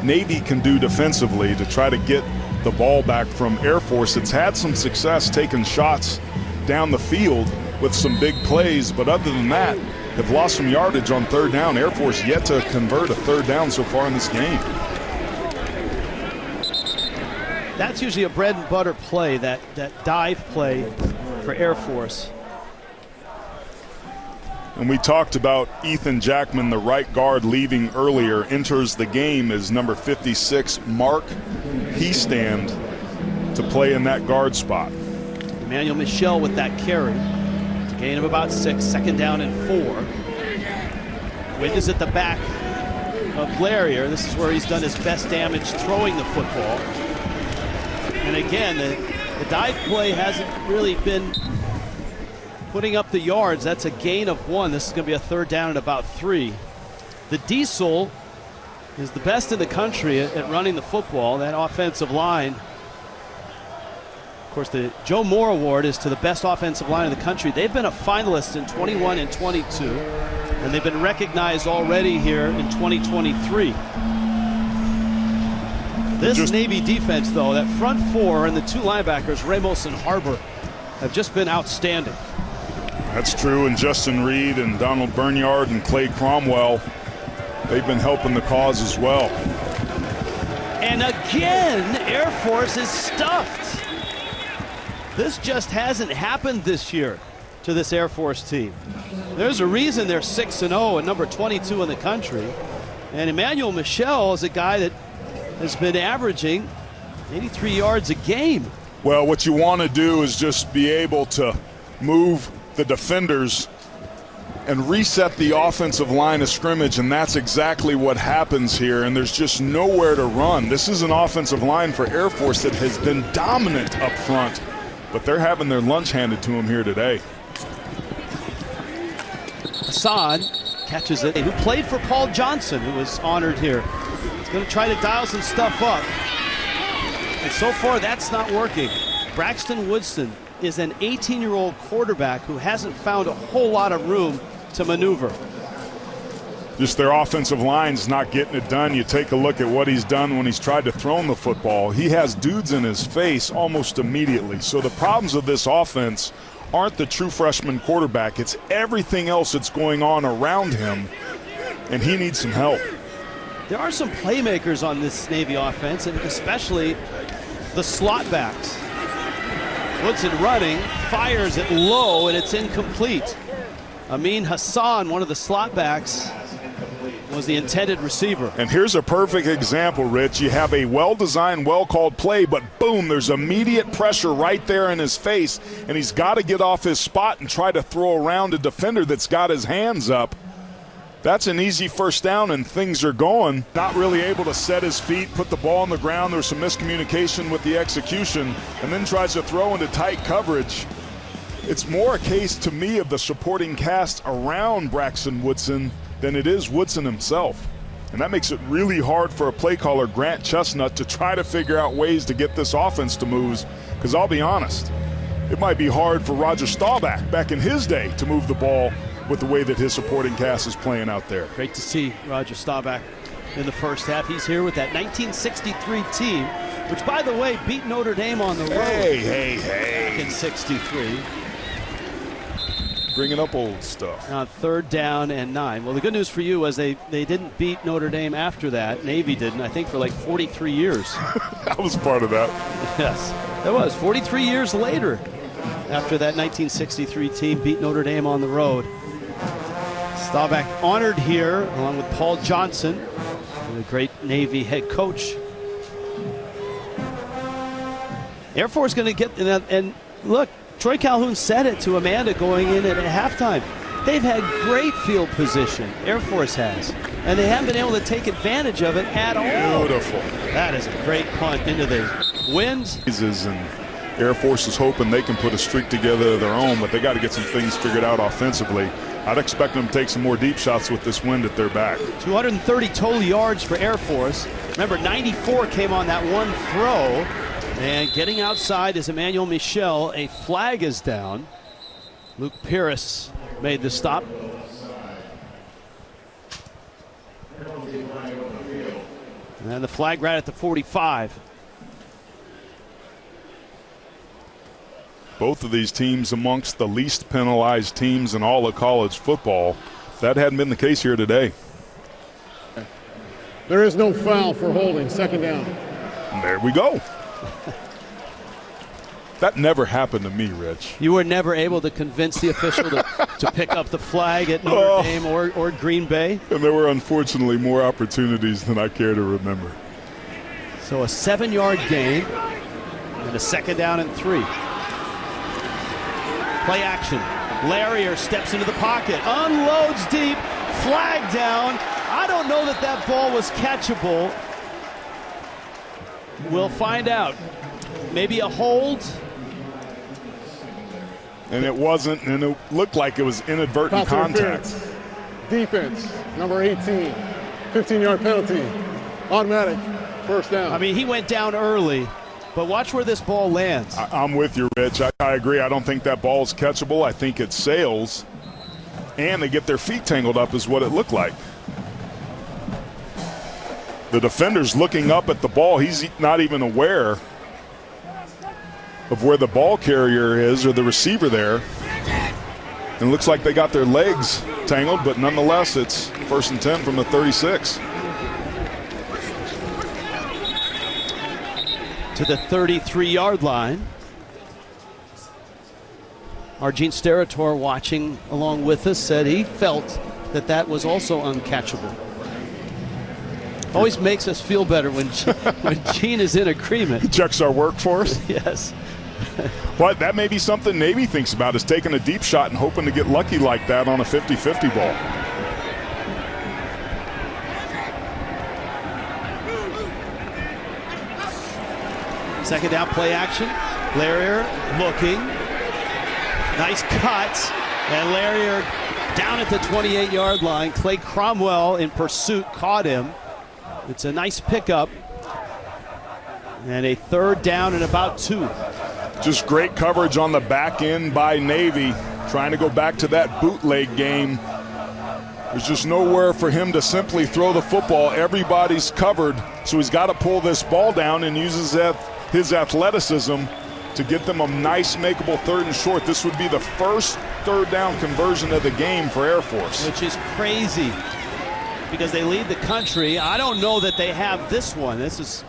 Navy can do defensively to try to get the ball back from Air Force. It's had some success taking shots down the field with some big plays, but other than that, have lost some yardage on 3rd down. Air Force yet to convert a 3rd down so far in this game. That's usually a bread and butter play, that dive play for Air Force. And we talked about Ethan Jackman, the right guard, leaving earlier. Enters the game as number 56, Mark Heastand, to play in that guard spot. Emmanuel Michel with that carry. It's a gain of about 6, 2nd down and 4. Wind is at the back of Blarier. This is where he's done his best damage throwing the football. And again, the dive play hasn't really been putting up the yards. That's a gain of 1. This is going to be a 3rd down and about 3. The Diesel is the best in the country at running the football. That offensive line, of course, the Joe Moore Award is to the best offensive line in the country. They've been a finalist in 21 and 22, and they've been recognized already here in 2023. This Navy defense, though, that front 4 and the 2 linebackers, Ramos and Harbor, have just been outstanding. That's true, and Justin Reed and Donald Bernyard and Clay Cromwell, they've been helping the cause as well. And again, Air Force is stuffed. This just hasn't happened this year to this Air Force team. There's a reason they're 6-0 and number 22 in the country. And Emmanuel Michel is a guy that has been averaging 83 yards a game. Well, what you want to do is just be able to move the defenders and reset the offensive line of scrimmage, and that's exactly what happens here, and there's just nowhere to run. This is an offensive line for Air Force that has been dominant up front, but they're having their lunch handed to them here today. Hassan catches it, who played for Paul Johnson, who was honored here. He's going to try to dial some stuff up, and so far that's not working. Braxton Woodson is an 18-year-old quarterback who hasn't found a whole lot of room to maneuver. Just their offensive line's not getting it done. You take a look at what he's done when he's tried to throw the football. He has dudes in his face almost immediately. So the problems of this offense aren't the true freshman quarterback. It's everything else that's going on around him, and he needs some help. There are some playmakers on this Navy offense, and especially the slot backs. Woodson running, fires it low, and it's incomplete. Amin Hassan, one of the slot backs, was the intended receiver. And here's a perfect example, Rich. You have a well-designed, well-called play, but boom, there's immediate pressure right there in his face, and he's got to get off his spot and try to throw around a defender that's got his hands up. That's an easy 1st down, and things are going. Not really able to set his feet, put the ball on the ground. There's some miscommunication with the execution, and then tries to throw into tight coverage. It's more a case to me of the supporting cast around Braxton Woodson than it is Woodson himself. And that makes it really hard for a play caller, Grant Chestnut, to try to figure out ways to get this offense to move. Because I'll be honest, it might be hard for Roger Staubach back in his day to move the ball with the way that his supporting cast is playing out there. Great to see Roger Staubach in the first half. He's here with that 1963 team, which, by the way, beat Notre Dame on the road. Hey. Back in 63. Bringing up old stuff. On 3rd down and 9. Well, the good news for you was they didn't beat Notre Dame after that. Navy didn't, I think, for like 43 years. I was part of that. Yes. That was 43 years later after that 1963 team beat Notre Dame on the road. Staubach honored here along with Paul Johnson, the great Navy head coach. Air Force going to get, and look, Troy Calhoun said it to Amanda going in at halftime. They've had great field position, Air Force has, and they haven't been able to take advantage of it at all. Beautiful. That is a great punt into the wind. And Air Force is hoping they can put a streak together of their own, but they got to get some things figured out offensively. I'd expect them to take some more deep shots with this wind at their back. 230 total yards for Air Force. Remember, 94 came on that one throw. And getting outside is Emmanuel Michel. A flag is down. Luke Pierce made the stop. And the flag right at the 45. Both of these teams amongst the least penalized teams in all of college football. That hadn't been the case here today. There is no foul for holding. Second down. And there we go. That never happened to me, Rich. You were never able to convince the official to pick up the flag at Notre Dame or Green Bay? And there were unfortunately more opportunities than I care to remember. So a 7-yard gain and a second down and 3. Play action. Larrier steps into the pocket, unloads deep, flag down. I don't know that that ball was catchable. We'll find out. Maybe a hold. And it wasn't, and it looked like it was inadvertent contact. Defense, number 18, 15-yard penalty, automatic, first down. I mean, he went down early, but watch where this ball lands. I'm with you, Rich. I agree. I don't think that ball is catchable. I think it sails, and they get their feet tangled up is what it looked like. The defender's looking up at the ball. He's not even aware of where the ball carrier is or the receiver there. And it looks like they got their legs tangled, but nonetheless, it's 1st and 10 from the 36. To the 33-yard line. Arjun Sterator, watching along with us, said he felt that that was also uncatchable. Always makes us feel better when Gene is in agreement. He checks our work for us. Yes. But that may be something Navy thinks about, is taking a deep shot and hoping to get lucky like that on a 50-50 ball. Second down, play action. Larrier looking. Nice cut. And Larrier down at the 28-yard line. Clay Cromwell in pursuit caught him. It's a nice pickup. And a third down and about 2. Just great coverage on the back end by Navy, trying to go back to that bootleg game. There's just nowhere for him to simply throw the football. Everybody's covered, so he's got to pull this ball down and uses his athleticism to get them a nice makeable 3rd and short. This would be the first 3rd down conversion of the game for Air Force. Which is crazy because they lead the country. I don't know that they have this one. This is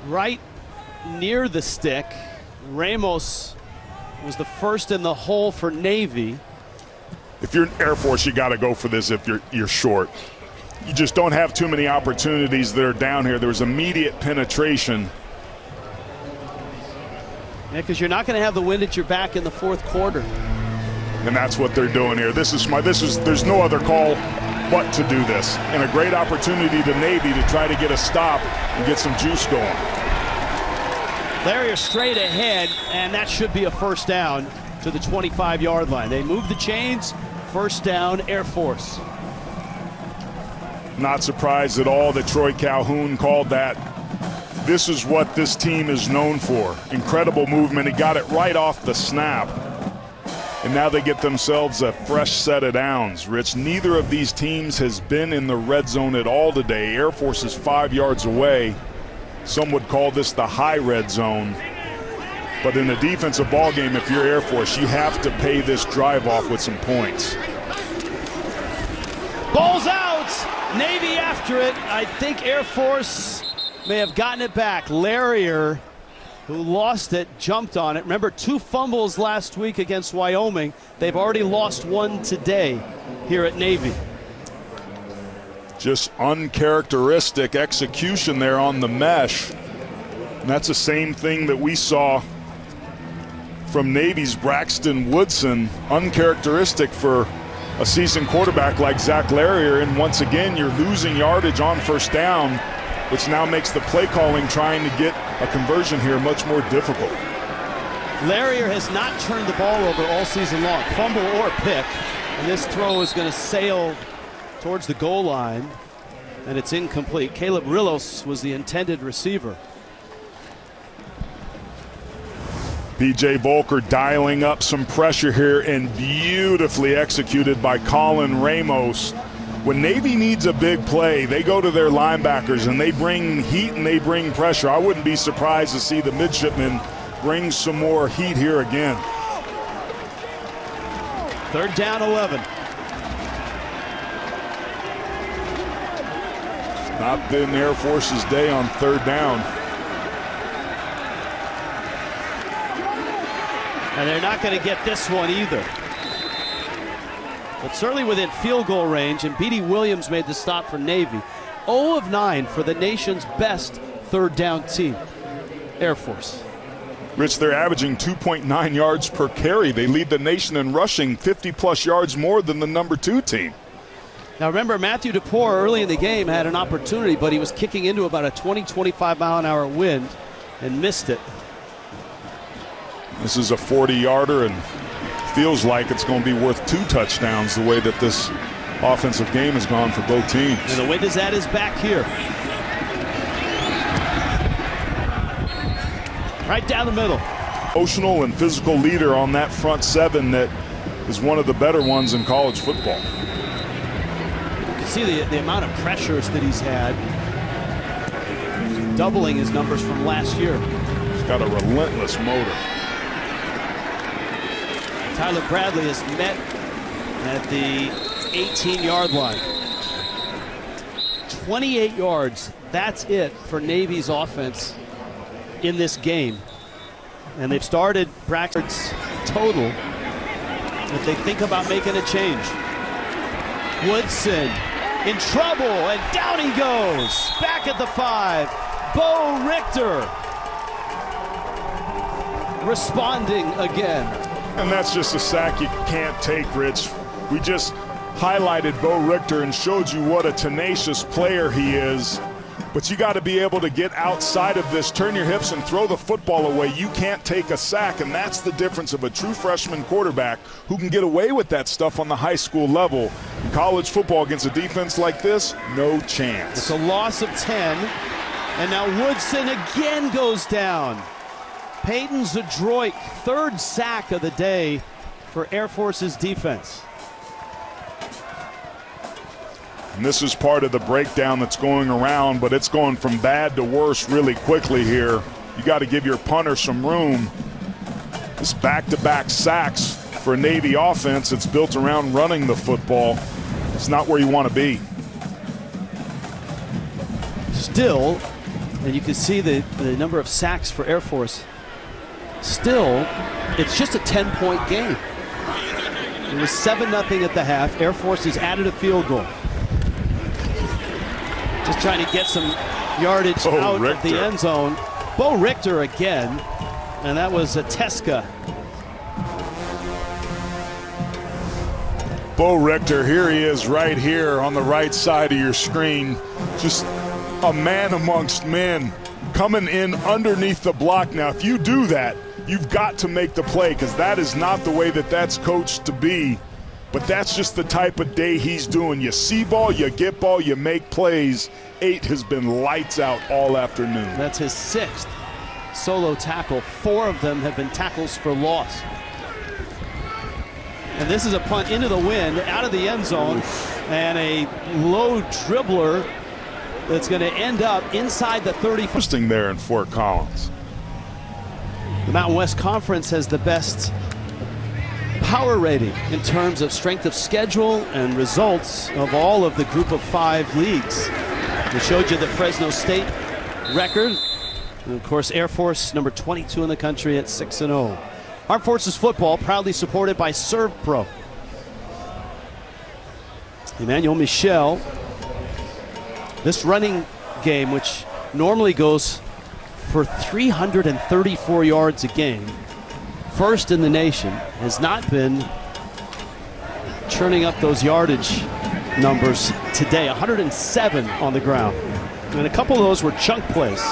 right near the stick. Ramos was the first in the hole for Navy. If you're Air Force, you got to go for this if you're short. You just don't have too many opportunities that are down here. There was immediate penetration. Yeah, because you're not going to have the wind at your back in the 4th quarter. And that's what they're doing here. There's no other call but to do this. And a great opportunity to Navy to try to get a stop and get some juice going. Larrier straight ahead, and that should be a first down to the 25-yard line. They move the chains. First down, Air Force. Not surprised at all that Troy Calhoun called that. This is what this team is known for. Incredible movement. He got it right off the snap. And now they get themselves a fresh set of downs. Rich, neither of these teams has been in the red zone at all today. Air Force is 5 yards away. Some would call this the high red zone. But in a defensive ball game, if you're Air Force, you have to pay this drive off with some points. Ball's out. Navy after it. I think Air Force may have gotten it back. Larrier who lost it, jumped on it. Remember, 2 fumbles last week against Wyoming. They've already lost 1 today here at Navy. Just uncharacteristic execution there on the mesh. And that's the same thing that we saw from Navy's Braxton Woodson. Uncharacteristic for a seasoned quarterback like Zach Larrier. And once again, you're losing yardage on first down, which now makes the play calling trying to get a conversion here much more difficult. Larrier has not turned the ball over all season long, fumble or pick. And this throw is going to sail towards the goal line, and it's incomplete. Caleb Rillos was the intended receiver. B.J. Volker dialing up some pressure here, and beautifully executed by Colin Ramos. When Navy needs a big play, they go to their linebackers and they bring heat and they bring pressure. I wouldn't be surprised to see the midshipmen bring some more heat here again. 3rd down, 11. Not been Air Force's day on 3rd down. And they're not going to get this one either. But certainly within field goal range, and B.D. Williams made the stop for Navy. 0 of 9 for the nation's best 3rd down team, Air Force. Rich, they're averaging 2.9 yards per carry. They lead the nation in rushing, 50-plus yards more than the number 2 team. Now remember, Matthew DePore early in the game had an opportunity, but he was kicking into about a 20-25 mile an hour wind and missed it. This is a 40-yarder and feels like it's going to be worth 2 touchdowns the way that this offensive game has gone for both teams. And the wind is at his back here. Right down the middle. Emotional and physical leader on that front 7 that is one of the better ones in college football. You can see the amount of pressures that he's had. Doubling his numbers from last year. He's got a relentless motor. Tyler Bradley is met at the 18-yard line. 28 yards. That's it for Navy's offense in this game. And they've started Braxton's total if they think about making a change. Woodson in trouble, and down he goes. Back at the 5. Bo Richter responding again. And that's just a sack you can't take, Rich. We just highlighted Bo Richter and showed you what a tenacious player he is. But you got to be able to get outside of this, turn your hips and throw the football away. You can't take a sack, and that's the difference of a true freshman quarterback who can get away with that stuff on the high school level. In college football against a defense like this, no chance. It's a loss of 10, and now Woodson again goes down. Peyton Zadroik, 3rd sack of the day for Air Force's defense. And this is part of the breakdown that's going around, but it's going from bad to worse really quickly here. You got to give your punter some room. This back-to-back sacks for a Navy offense that's built around running the football. It's not where you want to be. Still, and you can see the number of sacks for Air Force. Still, it's just a 10-point game. It was 7-0 at the half. Air Force has added a field goal. Just trying to get some yardage out of the end zone. Bo Richter again, and that was a Teska. Bo Richter, here he is right here on the right side of your screen. Just a man amongst men coming in underneath the block. Now, if you do that, you've got to make the play, because that is not the way that that's coached to be. But that's just the type of day he's doing. You see ball, you get ball, you make plays. 8 has been lights out all afternoon. That's his 6th solo tackle. 4 of them have been tackles for loss. And this is a punt into the wind, out of the end zone, and a low dribbler that's going to end up inside the 30. Interesting there in Fort Collins. The Mountain West Conference has the best power rating in terms of strength of schedule and results of all of the group of 5 leagues. We showed you the Fresno State record And of course, Air Force, number 22 in the country at 6-0. Armed Forces Football, proudly supported by Serve Pro. Emmanuel Michel. This running game, which normally goes for 334 yards a game, first in the nation, has not been churning up those yardage numbers today. 107 on the ground. And a couple of those were chunk plays.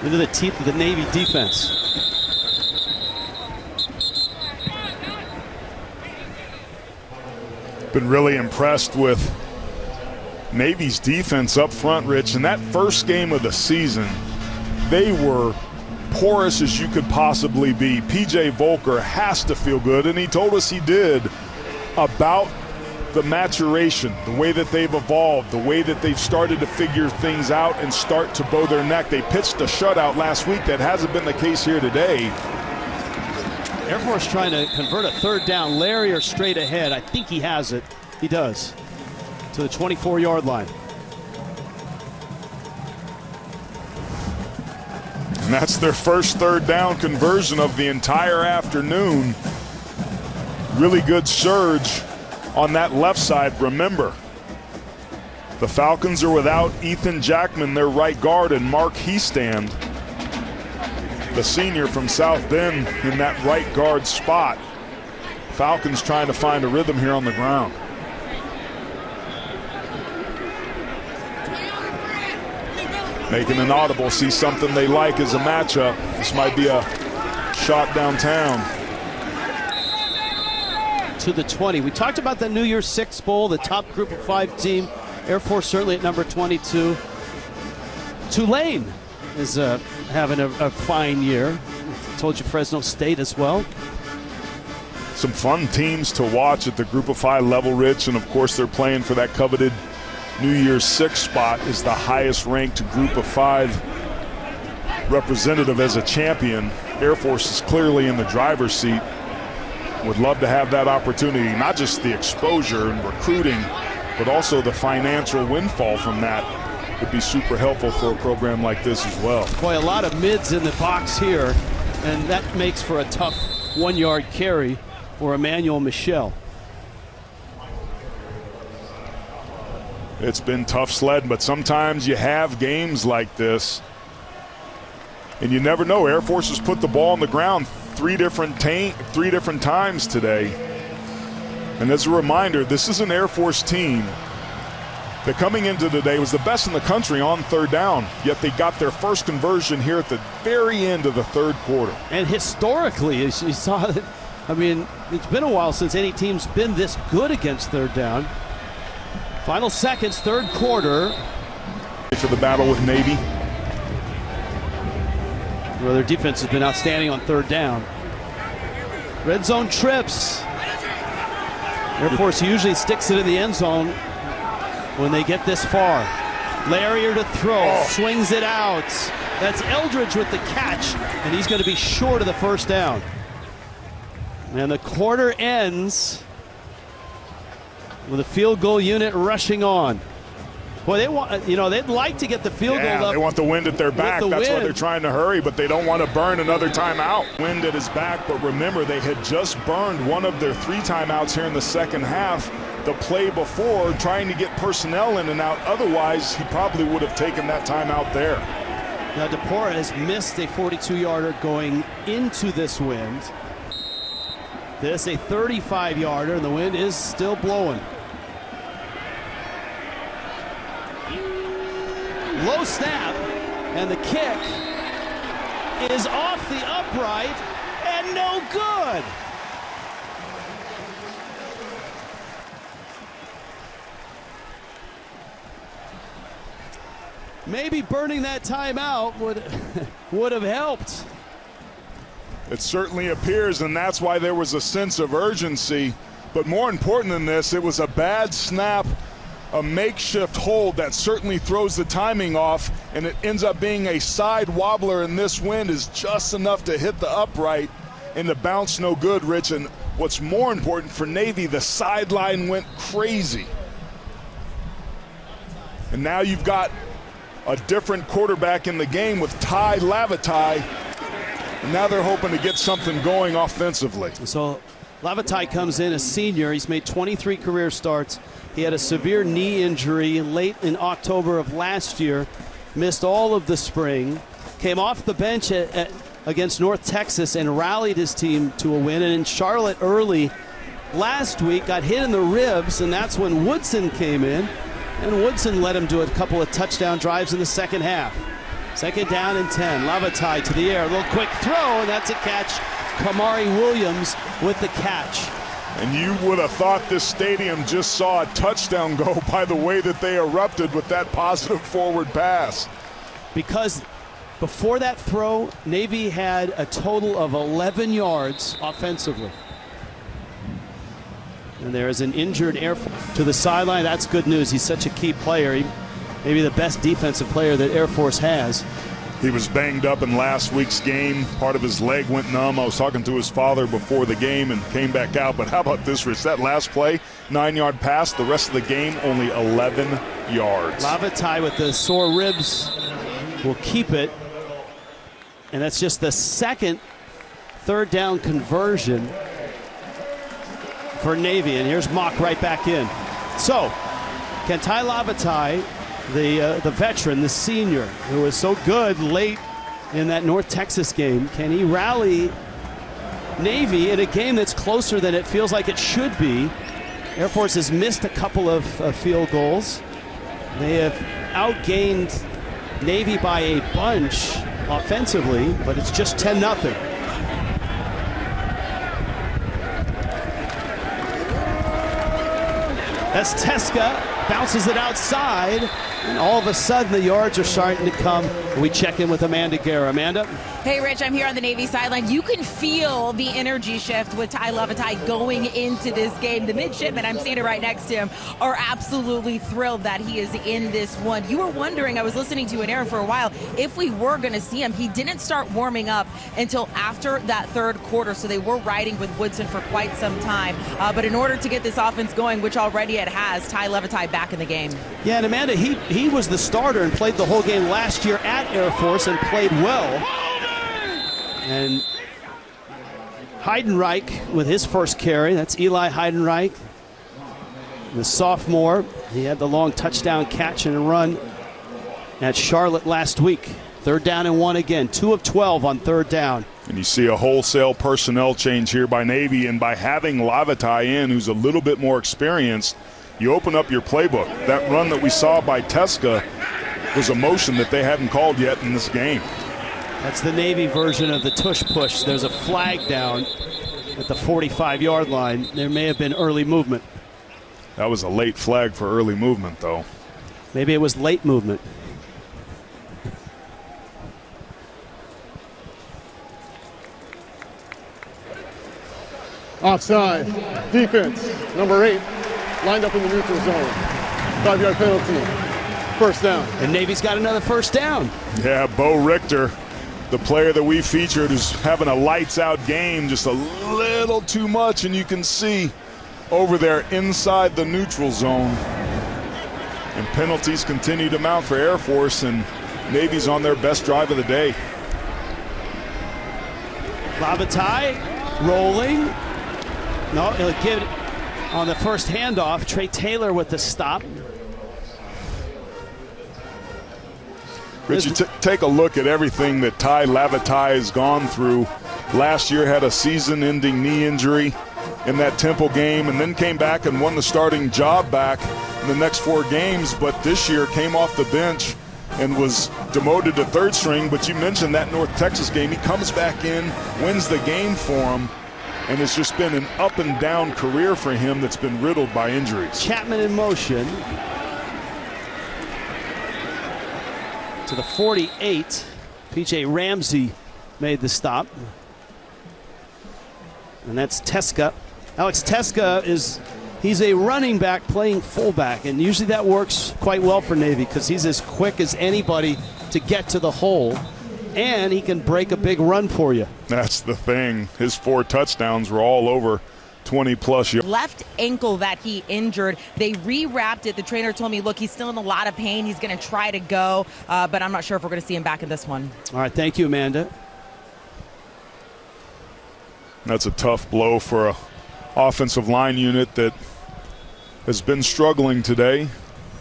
Into the teeth of the Navy defense. Been really impressed with Navy's defense up front, Rich. In that first game of the season, they were porous as you could possibly be. PJ Volker has to feel good, and he told us he did, about the maturation, the way that they've evolved, the way that they've started to figure things out and start to bow their neck. They pitched a shutout last week. That hasn't been the case here today. Air Force trying to convert a third down. Larrier straight ahead. I think he has it. He does. To the 24-yard line. And that's their first third down conversion of the entire afternoon. Really good surge on that left side. Remember, the Falcons are without Ethan Jackman, their right guard, and Mark Heastand, the senior from South Bend, in that right guard spot. Falcons trying to find a rhythm here on the ground. Making an audible, see something they like as a matchup. This might be a shot downtown. To the 20. We talked about the New Year's Six Bowl, the top group of 5 team. Air Force certainly at number 22. Tulane is having a fine year. Told you Fresno State as well. Some fun teams to watch at the group of 5 level, Rich, and of course they're playing for that coveted New Year's 6 spot is the highest ranked group of 5 representative as a champion. Air Force is clearly in the driver's seat. Would love to have that opportunity, not just the exposure and recruiting, but also the financial windfall from that would be super helpful for a program like this as well. Boy, a lot of mids in the box here, and that makes for a tough 1-yard carry for Emmanuel Michel. It's been tough sledding, but sometimes you have games like this, and you never know. Air Force has put the ball on the ground three different times today. And as a reminder, this is an Air Force team that coming into today was the best in the country on third down, yet they got their first conversion here at the very end of the third quarter. And historically, as you saw, I mean, it's been a while since any team's been this good against third down. Final seconds, third quarter. For the battle with Navy. Well, their defense has been outstanding on third down. Red zone trips. Air Force usually sticks it in the end zone when they get this far. Larrier to throw, swings it out. That's Eldridge with the catch, and he's going to be short of the first down. And the quarter ends with a field goal unit rushing on. Boy, they want, they'd like to get the field goal up. They want the wind at their back. That's why they're trying to hurry, but they don't want to burn another timeout. Wind at his back, but remember, they had just burned one of their 3 timeouts here in the second half. The play before, trying to get personnel in and out. Otherwise, he probably would have taken that timeout there. Now, DePora has missed a 42-yarder going into this wind. This a 35-yarder, and the wind is still blowing. Low snap, and the kick is off the upright and no good. Maybe burning that timeout would have helped. It certainly appears, and that's why there was a sense of urgency. But more important than this, it was a bad snap, a makeshift hold that certainly throws the timing off, and it ends up being a side wobbler, and this wind is just enough to hit the upright and the bounce no good, Rich. And what's more important for Navy, the sideline went crazy. And now you've got a different quarterback in the game with Ty Lavatai. And now they're hoping to get something going offensively. So Lavatai comes in a senior. He's made 23 career starts. He had a severe knee injury late in October of last year, missed all of the spring, came off the bench against North Texas and rallied his team to a win. And in Charlotte early last week, got hit in the ribs, and that's when Woodson came in. And Woodson led him to a couple of touchdown drives in the second half. Second down and 10. Lavatai to the air. A little quick throw, and that's a catch. Kamari Williams with the catch. And you would have thought this stadium just saw a touchdown go by the way that they erupted with that positive forward pass. Because before that throw, Navy had a total of 11 yards offensively. And there is an injured Air Force to the sideline. That's good news. He's such a key player. Maybe the best defensive player that Air Force has. He was banged up in last week's game. Part of his leg went numb. I was talking to his father before the game and came back out. But how about this, Rich? That last play, 9-yard pass. The rest of the game, only 11 yards. Lavatai with the sore ribs will keep it. And that's just the second third down conversion for Navy. And here's Mock right back in. So, can Ty Lavatai, the veteran, the senior, who was so good late in that North Texas game, can he rally Navy in a game that's closer than it feels like it should be? Air Force has missed a couple of field goals. They have outgained Navy by a bunch offensively, but it's just 10-0. As Teska bounces it outside, and all of a sudden the yards are starting to come. We check in with Amanda Guerra. Amanda? Hey, Rich, I'm here on the Navy sideline. You can feel the energy shift with Ty Lavatai going into this game. The midshipmen, I'm standing right next to him, are absolutely thrilled that he is in this one. You were wondering, I was listening to an air for a while, if we were going to see him. He didn't start warming up until after that third quarter, so they were riding with Woodson for quite some time. But in order to get this offense going, which already it has, Ty Lavatai back in the game. Yeah, and Amanda, he was the starter and played the whole game last year at Air Force and played well. And Heidenreich with his first carry. That's Eli Heidenreich, the sophomore. He had the long touchdown catch and a run at Charlotte last week. Third down and 1 again. 2 of 12 on third down. And you see a wholesale personnel change here by Navy, and by having Lavatai in, who's a little bit more experienced, you open up your playbook. That run that we saw by Teska was a motion that they hadn't called yet in this game. That's the Navy version of the tush push. There's a flag down at the 45-yard line. There may have been early movement. That was a late flag for early movement, though. Maybe it was late movement. Offside. Defense, number 8, lined up in the neutral zone. 5-yard penalty. First down. And Navy's got another first down. Yeah, Bo Richter, the player that we featured, who's having a lights-out game, just a little too much, and you can see over there inside the neutral zone. And penalties continue to mount for Air Force, and Navy's on their best drive of the day. Lavatai rolling. No, he'll give it on the first handoff. Trey Taylor with the stop. Rich, you take a look at everything that Ty Lavatai has gone through. Last year had a season-ending knee injury in that Temple game, and then came back and won the starting job back in the next 4 games. But this year came off the bench and was demoted to third string. But you mentioned that North Texas game. He comes back in, wins the game for him, and it's just been an up-and-down career for him that's been riddled by injuries. Chapman in motion to the 48. P.J. Ramsey made the stop. And that's Teska. Alex Teska he's a running back playing fullback, and usually that works quite well for Navy because he's as quick as anybody to get to the hole, and he can break a big run for you. That's the thing. His 4 touchdowns were all over 20-plus yards. Left ankle that he injured. They rewrapped it. The trainer told me, look, he's still in a lot of pain. He's going to try to go, but I'm not sure if we're going to see him back in this one. All right, thank you, Amanda. That's a tough blow for an offensive line unit that has been struggling today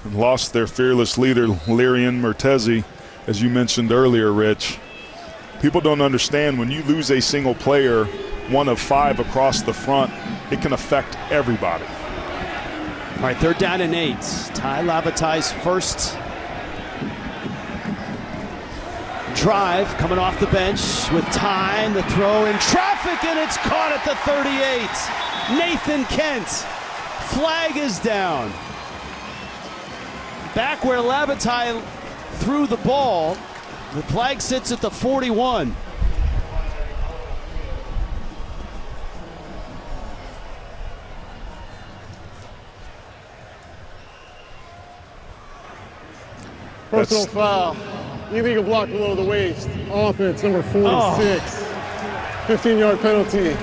and lost their fearless leader, Lyrian Mertezi, as you mentioned earlier, Rich. People don't understand when you lose a single player, one of 5 across the front, it can affect everybody. All right, 3rd down and 8. Ty Labatai's first drive coming off the bench with time. The throw in traffic, and it's caught at the 38. Nathan Kent. Flag is down. Back where Labatai threw the ball, the flag sits at the 41. Personal foul. Illegal block below the waist. Offense number 46. 15-yard penalty.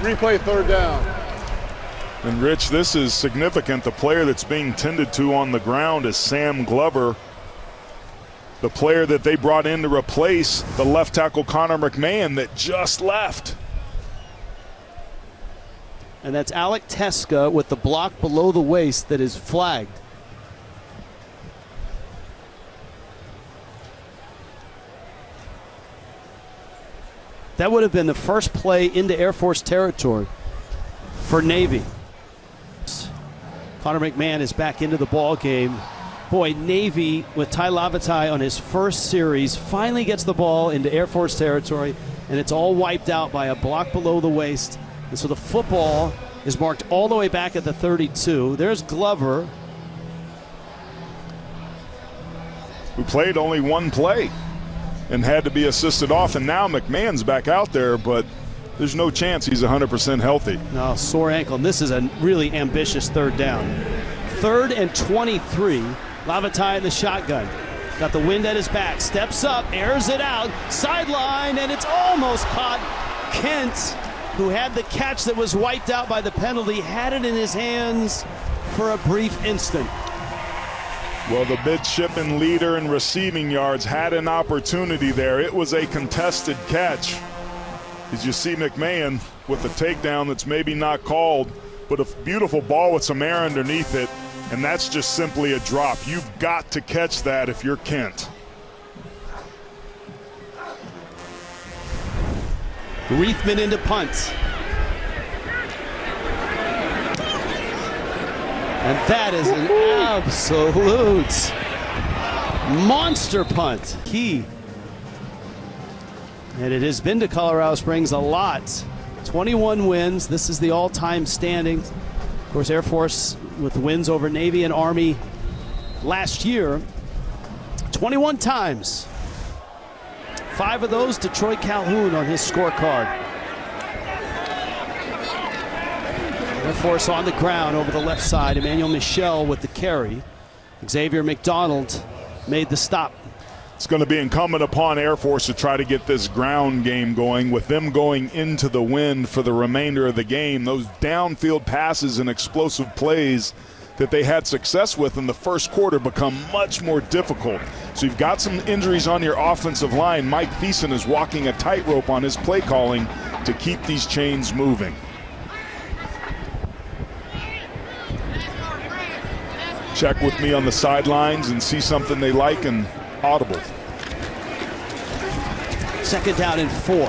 Replay 3rd down. And Rich, this is significant. The player that's being tended to on the ground is Sam Glover, the player that they brought in to replace the left tackle Connor McMahon that just left. And that's Alec Teska with the block below the waist that is flagged. That would have been the first play into Air Force territory for Navy. Connor McMahon is back into the ball game. Boy, Navy with Ty Labatai on his first series finally gets the ball into Air Force territory, and it's all wiped out by a block below the waist. And so the football is marked all the way back at the 32. There's Glover, who played only one play and had to be assisted off. And now McMahon's back out there, but there's no chance he's 100% healthy. No, sore ankle. And this is a really ambitious 3rd down. 3rd and 23. Labatai in the shotgun. Got the wind at his back. Steps up, airs it out. Sideline, and it's almost caught. Kent, who had the catch that was wiped out by the penalty, had it in his hands for a brief instant. Well, the midshipman leader in receiving yards had an opportunity there. It was a contested catch. As you see McMahon with a takedown that's maybe not called, but a beautiful ball with some air underneath it, and that's just simply a drop. You've got to catch that if you're Kent. Reithman into punt. And that is an absolute monster punt. Key. And it has been to Colorado Springs a lot. 21 wins. This is the all-time standings. Of course, Air Force with wins over Navy and Army last year. 21 times. 5 of those to Troy Calhoun on his scorecard. Air Force on the ground over the left side. Emmanuel Michel with the carry. Xavier McDonald made the stop. It's going to be incumbent upon Air Force to try to get this ground game going, with them going into the wind for the remainder of the game. Those downfield passes and explosive plays that they had success with in the first quarter become much more difficult. So you've got some injuries on your offensive line. Mike Thiessen is walking a tightrope on his play calling to keep these chains moving. Check with me on the sidelines and see something they like and audible. 2nd down and 4.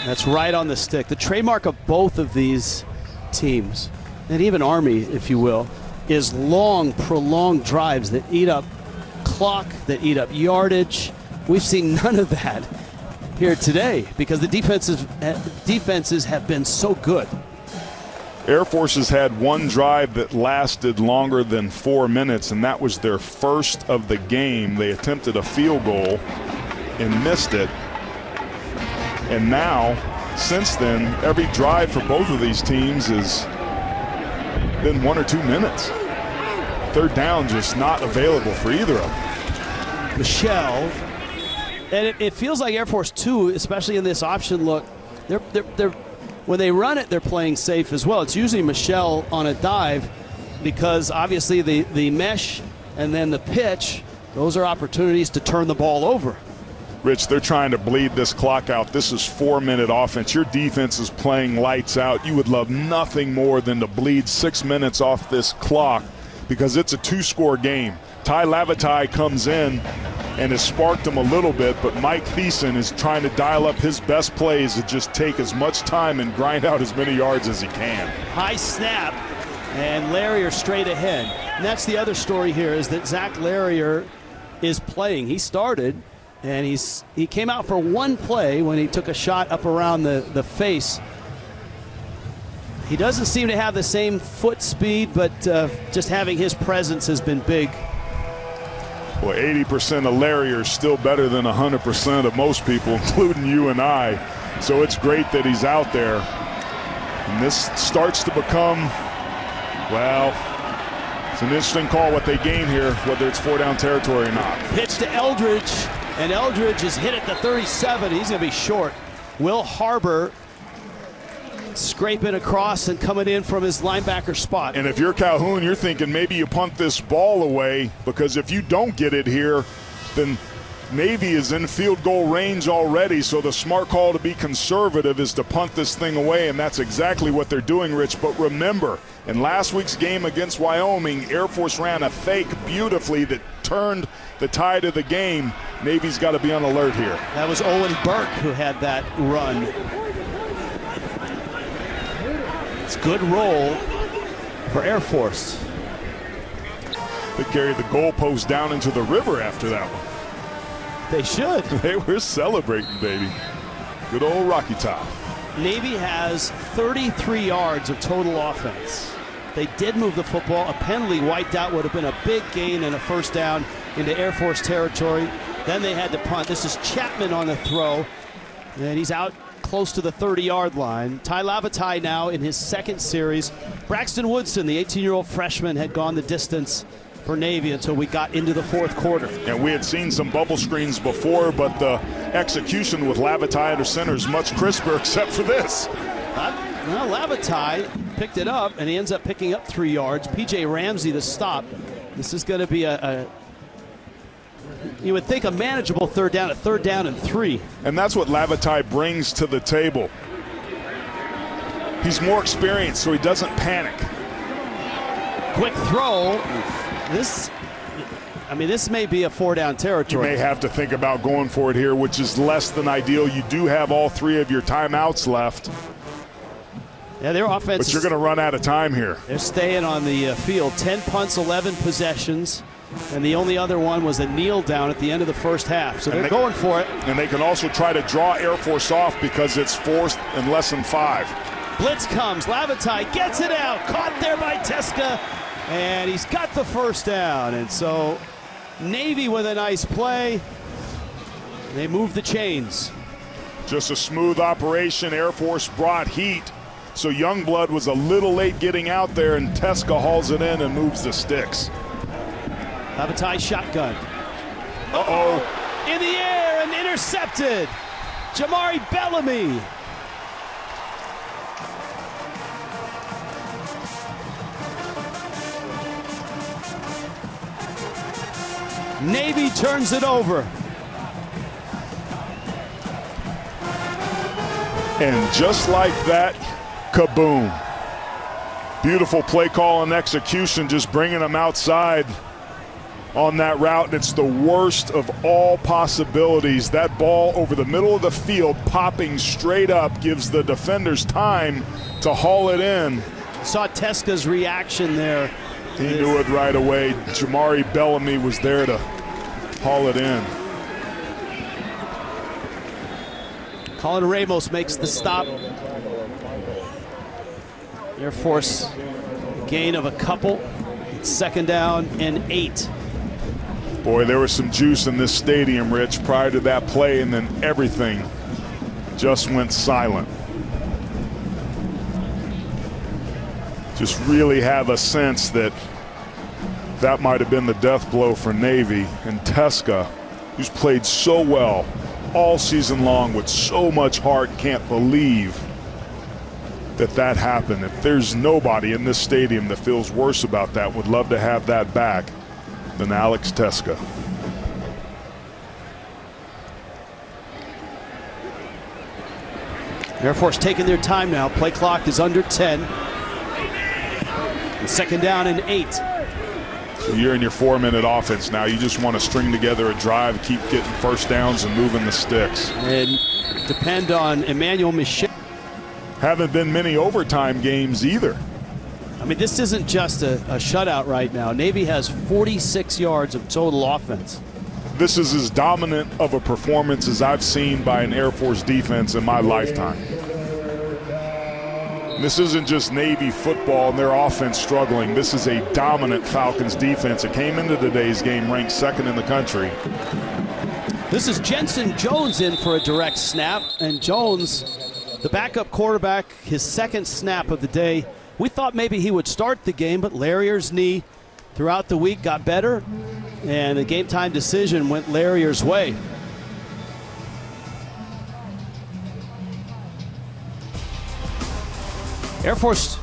That's right on the stick. The trademark of both of these teams, and even Army, if you will, is long, prolonged drives that eat up clock, that eat up yardage. We've seen none of that here today because the defenses have been so good. Air Force has had one drive that lasted longer than 4 minutes, and that was their first of the game. They attempted a field goal and missed it. And now, since then, every drive for both of these teams has been 1 or 2 minutes. 3rd down just not available for either of them. Michelle, and it feels like Air Force 2, especially in this option look, they're when they run it, they're playing safe as well. It's usually Michelle on a dive because obviously the mesh and then the pitch, those are opportunities to turn the ball over. Rich, they're trying to bleed this clock out. This is 4-minute offense. Your defense is playing lights out. You would love nothing more than to bleed 6 minutes off this clock because it's a 2-score game. Ty Lavatai comes in and has sparked him a little bit, but Mike Thiessen is trying to dial up his best plays to just take as much time and grind out as many yards as he can. High snap, and Larrier straight ahead. And that's the other story here is that Zach Larrier is playing. He started, and he came out for one play when he took a shot up around the face. He doesn't seem to have the same foot speed, but just having his presence has been big. Well, 80% of Larrier is still better than 100% of most people, including you and I. So it's great that he's out there. And this starts to become, well, it's an interesting call what they gain here, whether it's 4-down territory or not. Pitch to Eldridge, and Eldridge is hit at the 37. He's going to be short. Will Harbor scraping across and coming in from his linebacker spot. And if you're Calhoun, you're thinking maybe you punt this ball away, because if you don't get it here, then Navy is in field goal range already, so the smart call to be conservative is to punt this thing away, and that's exactly what they're doing, Rich. But remember, in last week's game against Wyoming, Air Force ran a fake beautifully that turned the tide of the game. Navy's got to be on alert here. That was Owen Burke who had that run. It's good roll for Air Force. They carried the goalpost down into the river after that one. They should. They were celebrating, baby. Good old Rocky Top. Navy has 33 yards of total offense. They did move the football. A penalty wiped out would have been a big gain and a first down into Air Force territory. Then they had to punt. This is Chapman on the throw, and he's out close to the 30-yard line. Ty Lavatai now in his second series. Braxton Woodson, the 18-year-old freshman, had gone the distance for Navy until we got into the fourth quarter. And we had seen some bubble screens before, but the execution with Lavatai under center is much crisper, except for this. Well, Lavatai picked it up, and he ends up picking up 3 yards. P.J. Ramsey the stop. This is going to be you would think a manageable third down, a 3rd down and 3. And that's what Lavatai brings to the table. He's more experienced, so he doesn't panic. Quick throw. This may be a 4-down territory. You may have to think about going for it here, which is less than ideal. You do have all 3 of your timeouts left. Yeah, their offense. But you're going to run out of time here. They're staying on the field. 10 punts, 11 possessions. And the only other one was a kneel down at the end of the first half. So they're going for it. And they can also try to draw Air Force off because it's 4th and less than 5. Blitz comes. Lavatai gets it out. Caught there by Teska. And he's got the first down. And so Navy with a nice play. They move the chains. Just a smooth operation. Air Force brought heat. So Youngblood was a little late getting out there, and Teska hauls it in and moves the sticks. Lavatai shotgun. Uh-oh. In the air and intercepted. Jamari Bellamy. Navy turns it over. And just like that, kaboom. Beautiful play call and execution, just bringing them outside on that route, and it's the worst of all possibilities. That ball over the middle of the field popping straight up gives the defenders time to haul it in. Saw Teska's reaction there. He knew it right away. Jamari Bellamy was there to haul it in. Colin Ramos makes the stop. Air Force gain of a couple. It's 2nd down and 8. Boy, there was some juice in this stadium, Rich, prior to that play, and then everything just went silent. Just really have a sense that that might have been the death blow for Navy. And Teska, who's played so well all season long with so much heart, can't believe that happened. If there's nobody in this stadium that feels worse about that, would love to have that back, than Alex Teska. Air Force taking their time now. Play clock is under 10. And second down and 8. So you're in your 4-minute offense now. You just want to string together a drive, keep getting first downs and moving the sticks. And depend on Emmanuel Michel. Haven't been many overtime games either. I mean, this isn't just a shutout right now. Navy has 46 yards of total offense. This is as dominant of a performance as I've seen by an Air Force defense in my lifetime. This isn't just Navy football and their offense struggling. This is a dominant Falcons defense. It came into today's game ranked second in the country. This is Jensen Jones in for a direct snap. And Jones, the backup quarterback, his second snap of the day. We thought maybe he would start the game, but Larrier's knee throughout the week got better. And the game time decision went Larrier's way. Air Force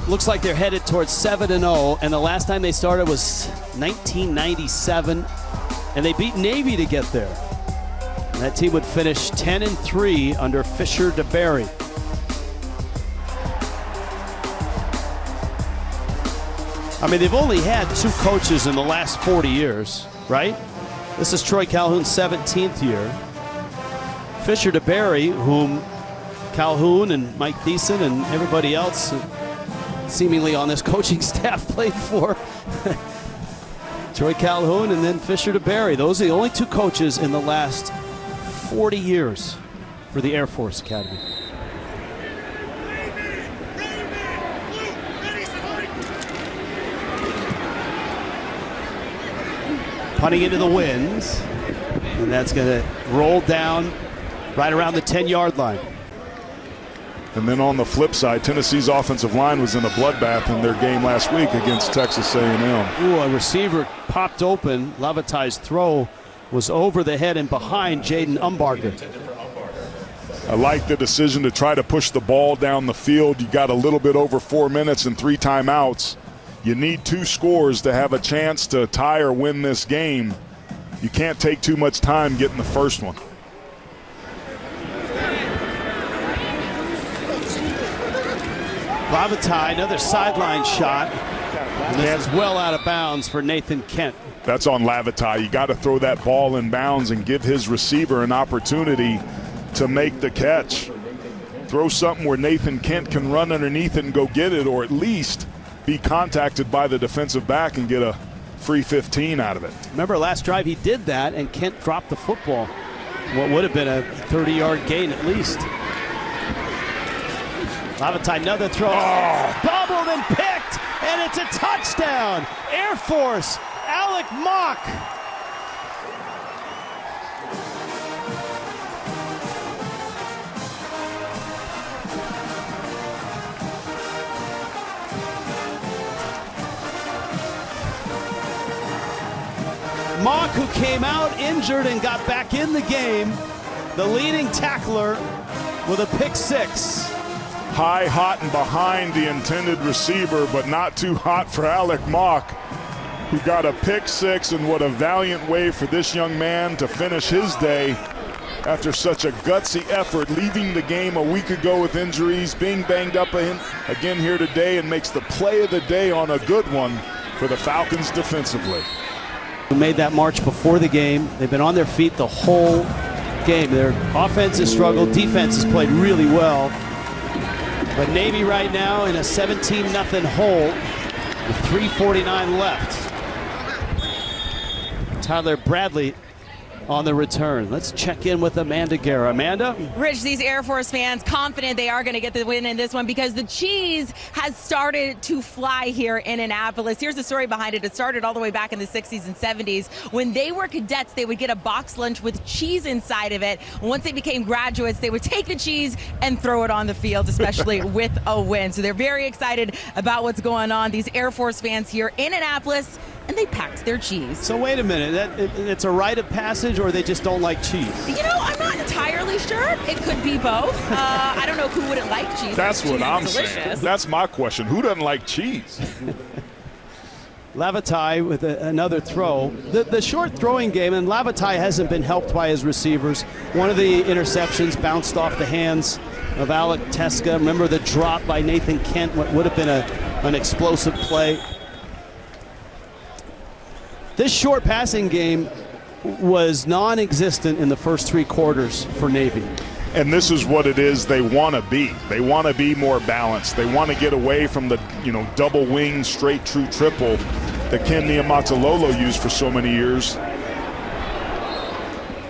looks like they're headed towards 7-0, and the last time they started was 1997, and they beat Navy to get there. And that team would finish 10-3 under Fisher DeBerry. I mean, they've only had 2 coaches in the last 40 years, right? This is Troy Calhoun's 17th year. Fisher DeBerry, whom Calhoun and Mike Thiessen and everybody else seemingly on this coaching staff played for. Troy Calhoun and then Fisher DeBerry. Those are the only 2 coaches in the last 40 years for the Air Force Academy. Punting into the winds, and that's going to roll down right around the 10-yard line. And then on the flip side, Tennessee's offensive line was in a bloodbath in their game last week against Texas A&M. Ooh, a receiver popped open. Lavatai's throw was over the head and behind Jaden Umbarger. I like the decision to try to push the ball down the field. You got a little bit over 4 minutes and 3 timeouts. You need 2 scores to have a chance to tie or win this game. You can't take too much time getting the first one. Lavatai, another sideline shot. And this is well out of bounds for Nathan Kent. That's on Lavatai. You got to throw that ball in bounds and give his receiver an opportunity to make the catch. Throw something where Nathan Kent can run underneath it and go get it, or at least be contacted by the defensive back and get a free 15 out of it. Remember last drive he did that and Kent dropped the football. What would have been a 30-yard gain at least. Lavatai, another throw. Oh. Bobbled and picked, and it's a touchdown. Air Force, Alec Mock. Mock, who came out injured and got back in the game, the leading tackler with a pick 6. High, hot, and behind the intended receiver, but not too hot for Alec Mock, who got a pick 6, and what a valiant way for this young man to finish his day after such a gutsy effort, leaving the game a week ago with injuries, being banged up again here today, and makes the play of the day on a good one for the Falcons defensively. Who made that march before the game. They've been on their feet the whole game. Their offense has struggled, defense has played really well. But Navy right now in a 17-0 hole with 3:49 left. Tyler Bradley on the return. Let's check in with Amanda Guerra. Amanda? Rich, these Air Force fans confident they are going to get the win in this one because the cheese has started to fly here in Annapolis. Here's the story behind it. It started all the way back in the 60s and 70s. When they were cadets, they would get a box lunch with cheese inside of it. Once they became graduates, they would take the cheese and throw it on the field, especially with a win. So they're very excited about what's going on. These Air Force fans here in Annapolis, and they packed their cheese. So wait a minute, it's a rite of passage, or they just don't like cheese? You know, I'm not entirely sure. It could be both. I don't know who wouldn't like cheese. That's what I'm delicious. saying. That's my question. Who doesn't like cheese? Lavatai with another throw. The short throwing game, and Lavatai hasn't been helped by his receivers. One of the interceptions bounced off the hands of Alec Teska. Remember the drop by Nathan Kent, what would have been an explosive play. This short passing game was non-existent in the first 3 quarters for Navy. And this is what it is they want to be. They want to be more balanced. They want to get away from the double wing, straight true triple that Ken Niumatalolo used for so many years,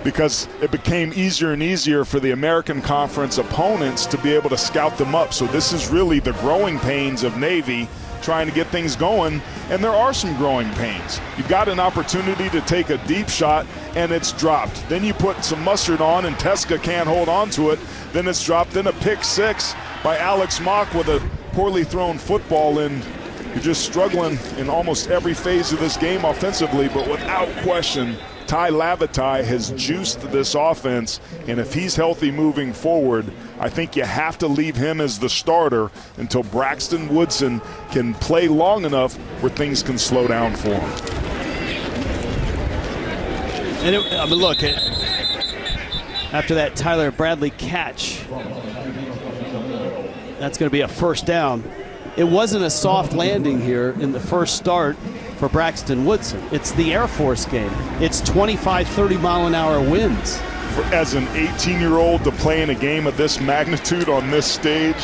because it became easier and easier for the American Conference opponents to be able to scout them up. So this is really the growing pains of Navy trying to get things going, and there are some growing pains. You've got an opportunity to take a deep shot, and it's dropped. Then you put some mustard on, and Teska can't hold on to it. Then it's dropped. Then a pick 6 by Alex Mock with a poorly thrown football, and you're just struggling in almost every phase of this game offensively. But without question, Ty Lavatai has juiced this offense, and if he's healthy moving forward, I think you have to leave him as the starter until Braxton Woodson can play long enough where things can slow down for him. And look, after that Tyler Bradley catch, that's going to be a first down. It wasn't a soft landing here in the first start for Braxton Woodson. It's the Air Force game. It's 25, 30 mile an hour winds. As an 18-year-old to play in a game of this magnitude on this stage,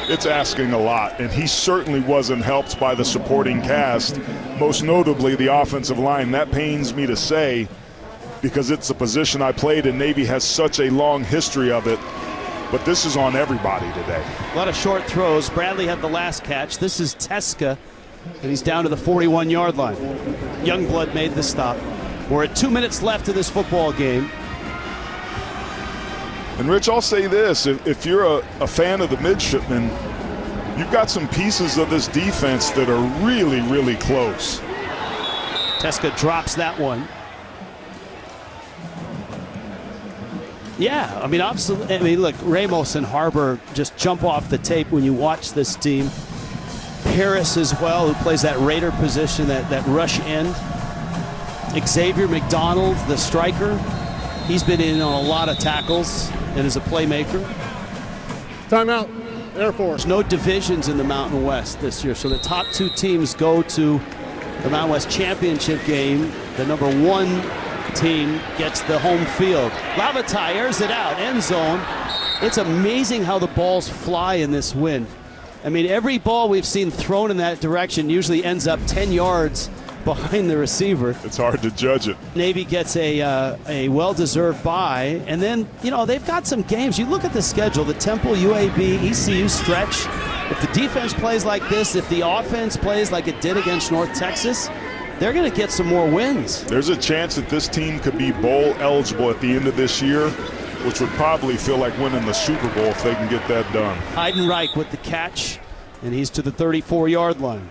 it's asking a lot. And he certainly wasn't helped by the supporting cast, most notably the offensive line. That pains me to say, because it's a position I played and Navy has such a long history of it. But this is on everybody today. A lot of short throws. Bradley had the last catch. This is Teska, and he's down to the 41-yard line. Youngblood made the stop. We're at 2 minutes left in this football game. And Rich, I'll say this, if you're a fan of the midshipmen, you've got some pieces of this defense that are really, really close. Teska drops that one. Yeah, I mean, absolutely. I mean, look, Ramos and Harbor just jump off the tape when you watch this team. Paris as well, who plays that Raider position, that rush end. Xavier McDonald, the striker, he's been in on a lot of tackles and is a playmaker. Timeout, Air Force. There's no divisions in the Mountain West this year, so the top 2 teams go to the Mountain West Championship game. The number 1 team gets the home field. Lavatai airs it out, end zone. It's amazing how the balls fly in this wind. I mean, every ball we've seen thrown in that direction usually ends up 10 yards behind the receiver. It's hard to judge it. Navy gets a well-deserved bye, and then, they've got some games. You look at the schedule, the Temple, UAB, ECU stretch. If the defense plays like this, if the offense plays like it did against North Texas, they're going to get some more wins. There's a chance that this team could be bowl eligible at the end of this year, which would probably feel like winning the Super Bowl if they can get that done. Heidenreich with the catch, and he's to the 34-yard line.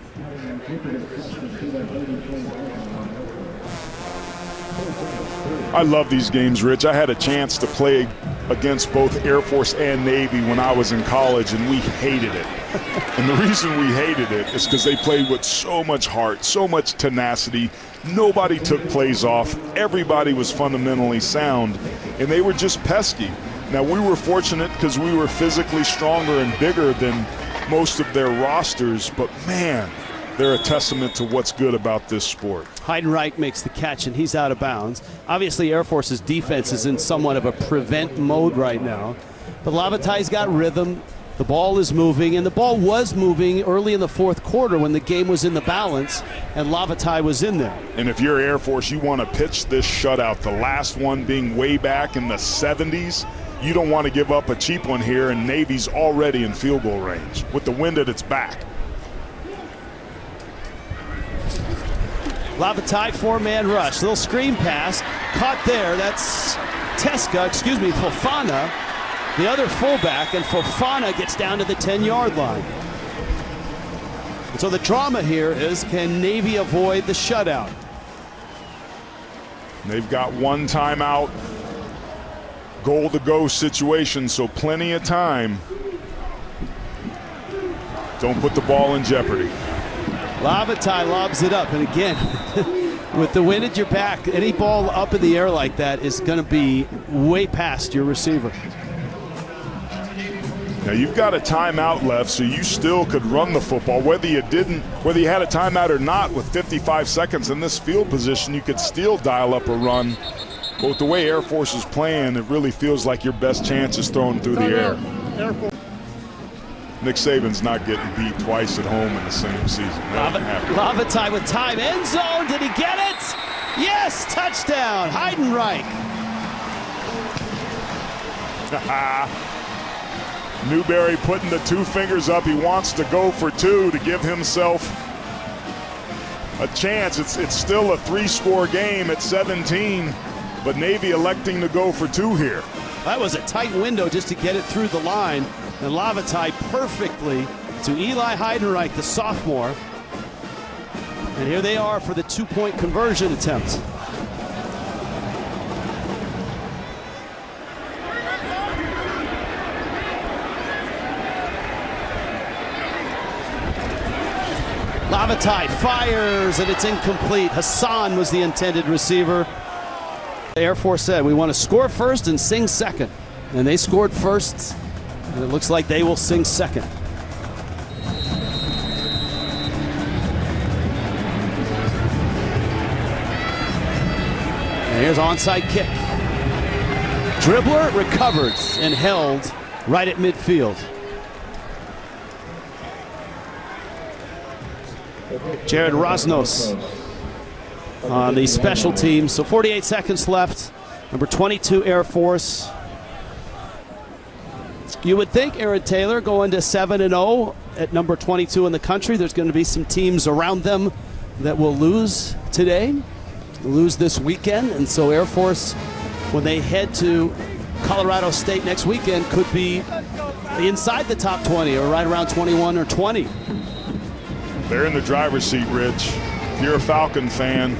I love these games, Rich. I had a chance to play against both Air Force and Navy when I was in college, and we hated it. And the reason we hated it is because they played with so much heart, so much tenacity. Nobody took plays off. Everybody was fundamentally sound, and they were just pesky. Now, we were fortunate because we were physically stronger and bigger than most of their rosters, but man, they're a testament to what's good about this sport. Heidenreich makes the catch, and he's out of bounds. Obviously, Air Force's defense is in somewhat of a prevent mode right now, but Lavatai's got rhythm. The ball is moving, and the ball was moving early in the fourth quarter when the game was in the balance, and Lavatai was in there. And if you're Air Force, you want to pitch this shutout, the last one being way back in the 70s. You don't want to give up a cheap one here, and Navy's already in field goal range with the wind at its back. Lavatai, 4-man rush. Little screen pass. Caught there. That's Fofana, the other fullback, and Fofana gets down to the 10-yard line. And so the drama here is, can Navy avoid the shutout? They've got one timeout. goal-to-go situation, so plenty of time. Don't put the ball in jeopardy. Lavatai lobs it up, and again, with the wind at your back, any ball up in the air like that is going to be way past your receiver. Now you've got a timeout left, so you still could run the football. Whether you had a timeout or not, with 55 seconds in this field position, you could still dial up a run. But with the way Air Force is playing, it really feels like your best chance is thrown through the air. Nick Saban's not getting beat twice at home in the same season. Lavatai with time. End zone. Did he get it? Yes, touchdown. Heidenreich. Newberry putting the two fingers up. He wants to go for two to give himself a chance. It's still a three-score game at 17, but Navy electing to go for two here. That was a tight window just to get it through the line. And Lavatai perfectly to Eli Heidenreich, the sophomore. And here they are for the two-point conversion attempt. Lavatai fires, and it's incomplete. Hassan was the intended receiver. The Air Force said, we want to score first and sing second. And they scored first, and it looks like they will sing second. And here's onside kick. Dribbler recovers and held right at midfield. Jared Rosnos on the special teams. So 48 seconds left. Number 22 Air Force. You would think Aaron Taylor going to 7-0 at number 22 in the country. There's going to be some teams around them that will lose today, lose this weekend. And so Air Force, when they head to Colorado State next weekend, could be inside the top 20 or right around 21 or 20. They're in the driver's seat, Rich. If you're a Falcon fan,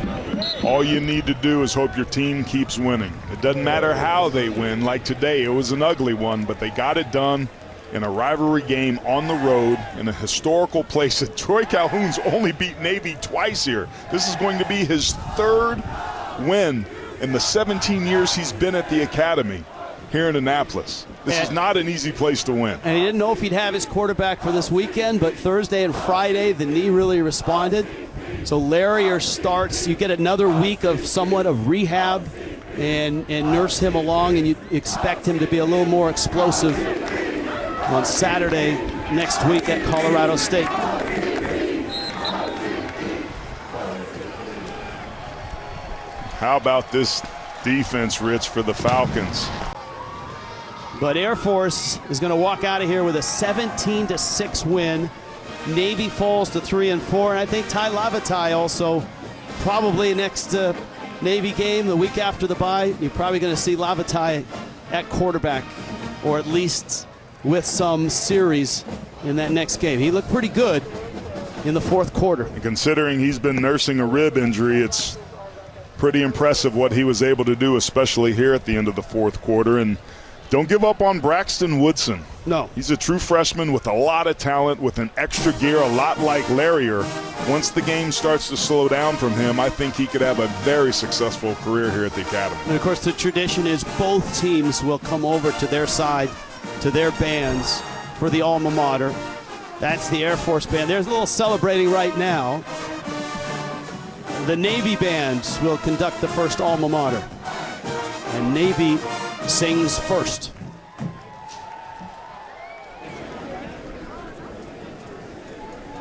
all you need to do is hope your team keeps winning. It doesn't matter how they win. Like today, it was an ugly one, but they got it done in a rivalry game on the road in a historical place. That Troy Calhoun's only beat Navy twice here. This is going to be his third win in the 17 years he's been at the academy here in Annapolis. This is not an easy place to win. And he didn't know if he'd have his quarterback for this weekend, but Thursday and Friday, the knee really responded. So Larrier starts. You get another week of somewhat of rehab and nurse him along, and you expect him to be a little more explosive on Saturday next week at Colorado State. How about this defense, Rich, for the Falcons? But Air Force is going to walk out of here with a 17-6 win. Navy falls to 3-4, and I think Ty Lavatai also probably next Navy game the week after the bye. You're probably going to see Lavatai at quarterback, or at least with some series in that next game. He looked pretty good in the fourth quarter. And considering he's been nursing a rib injury, it's pretty impressive what he was able to do, especially here at the end of the fourth quarter. And don't give up on Braxton Woodson. No. He's a true freshman with a lot of talent, with an extra gear, a lot like Larrier. Once the game starts to slow down from him, I think he could have a very successful career here at the academy. And, of course, the tradition is both teams will come over to their side, to their bands for the alma mater. That's the Air Force band. There's a little celebrating right now. The Navy band will conduct the first alma mater. And Navy sings first.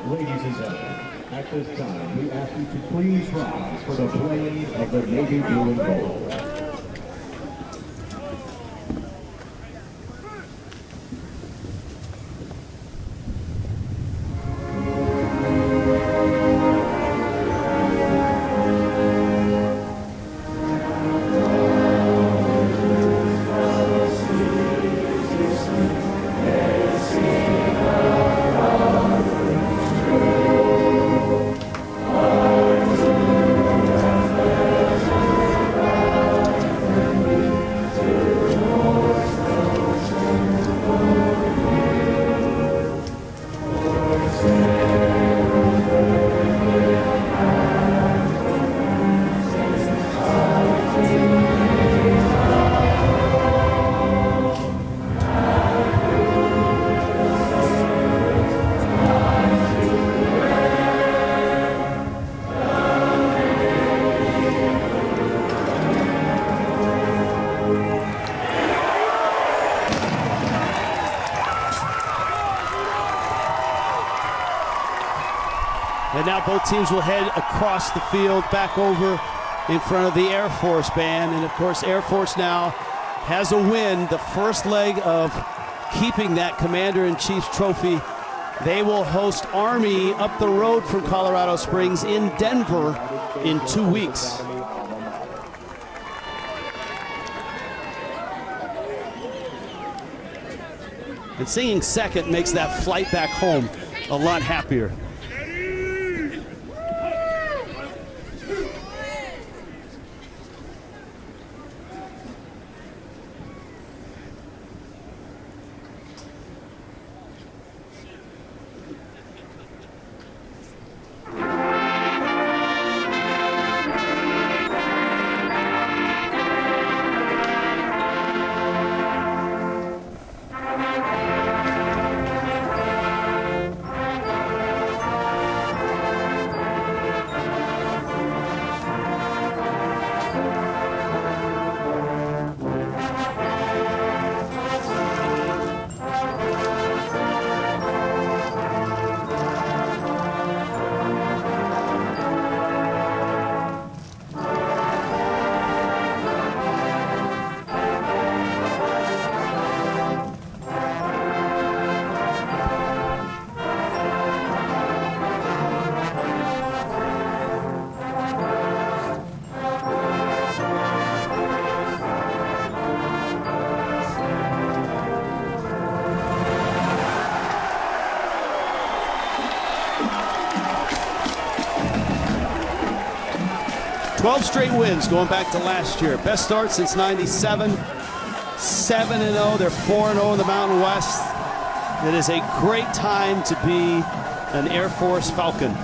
Ladies and gentlemen, at this time, we ask you to please rise for the playing of the Navy blue and gold. And now both teams will head across the field, back over in front of the Air Force band. And of course, Air Force now has a win, the first leg of keeping that Commander-in-Chief's trophy. They will host Army up the road from Colorado Springs in Denver in 2 weeks. And singing second makes that flight back home a lot happier. Twelve straight wins going back to last year. Best start since '97. 7-0. They're 4-0 in the Mountain West. It is a great time to be an Air Force Falcon.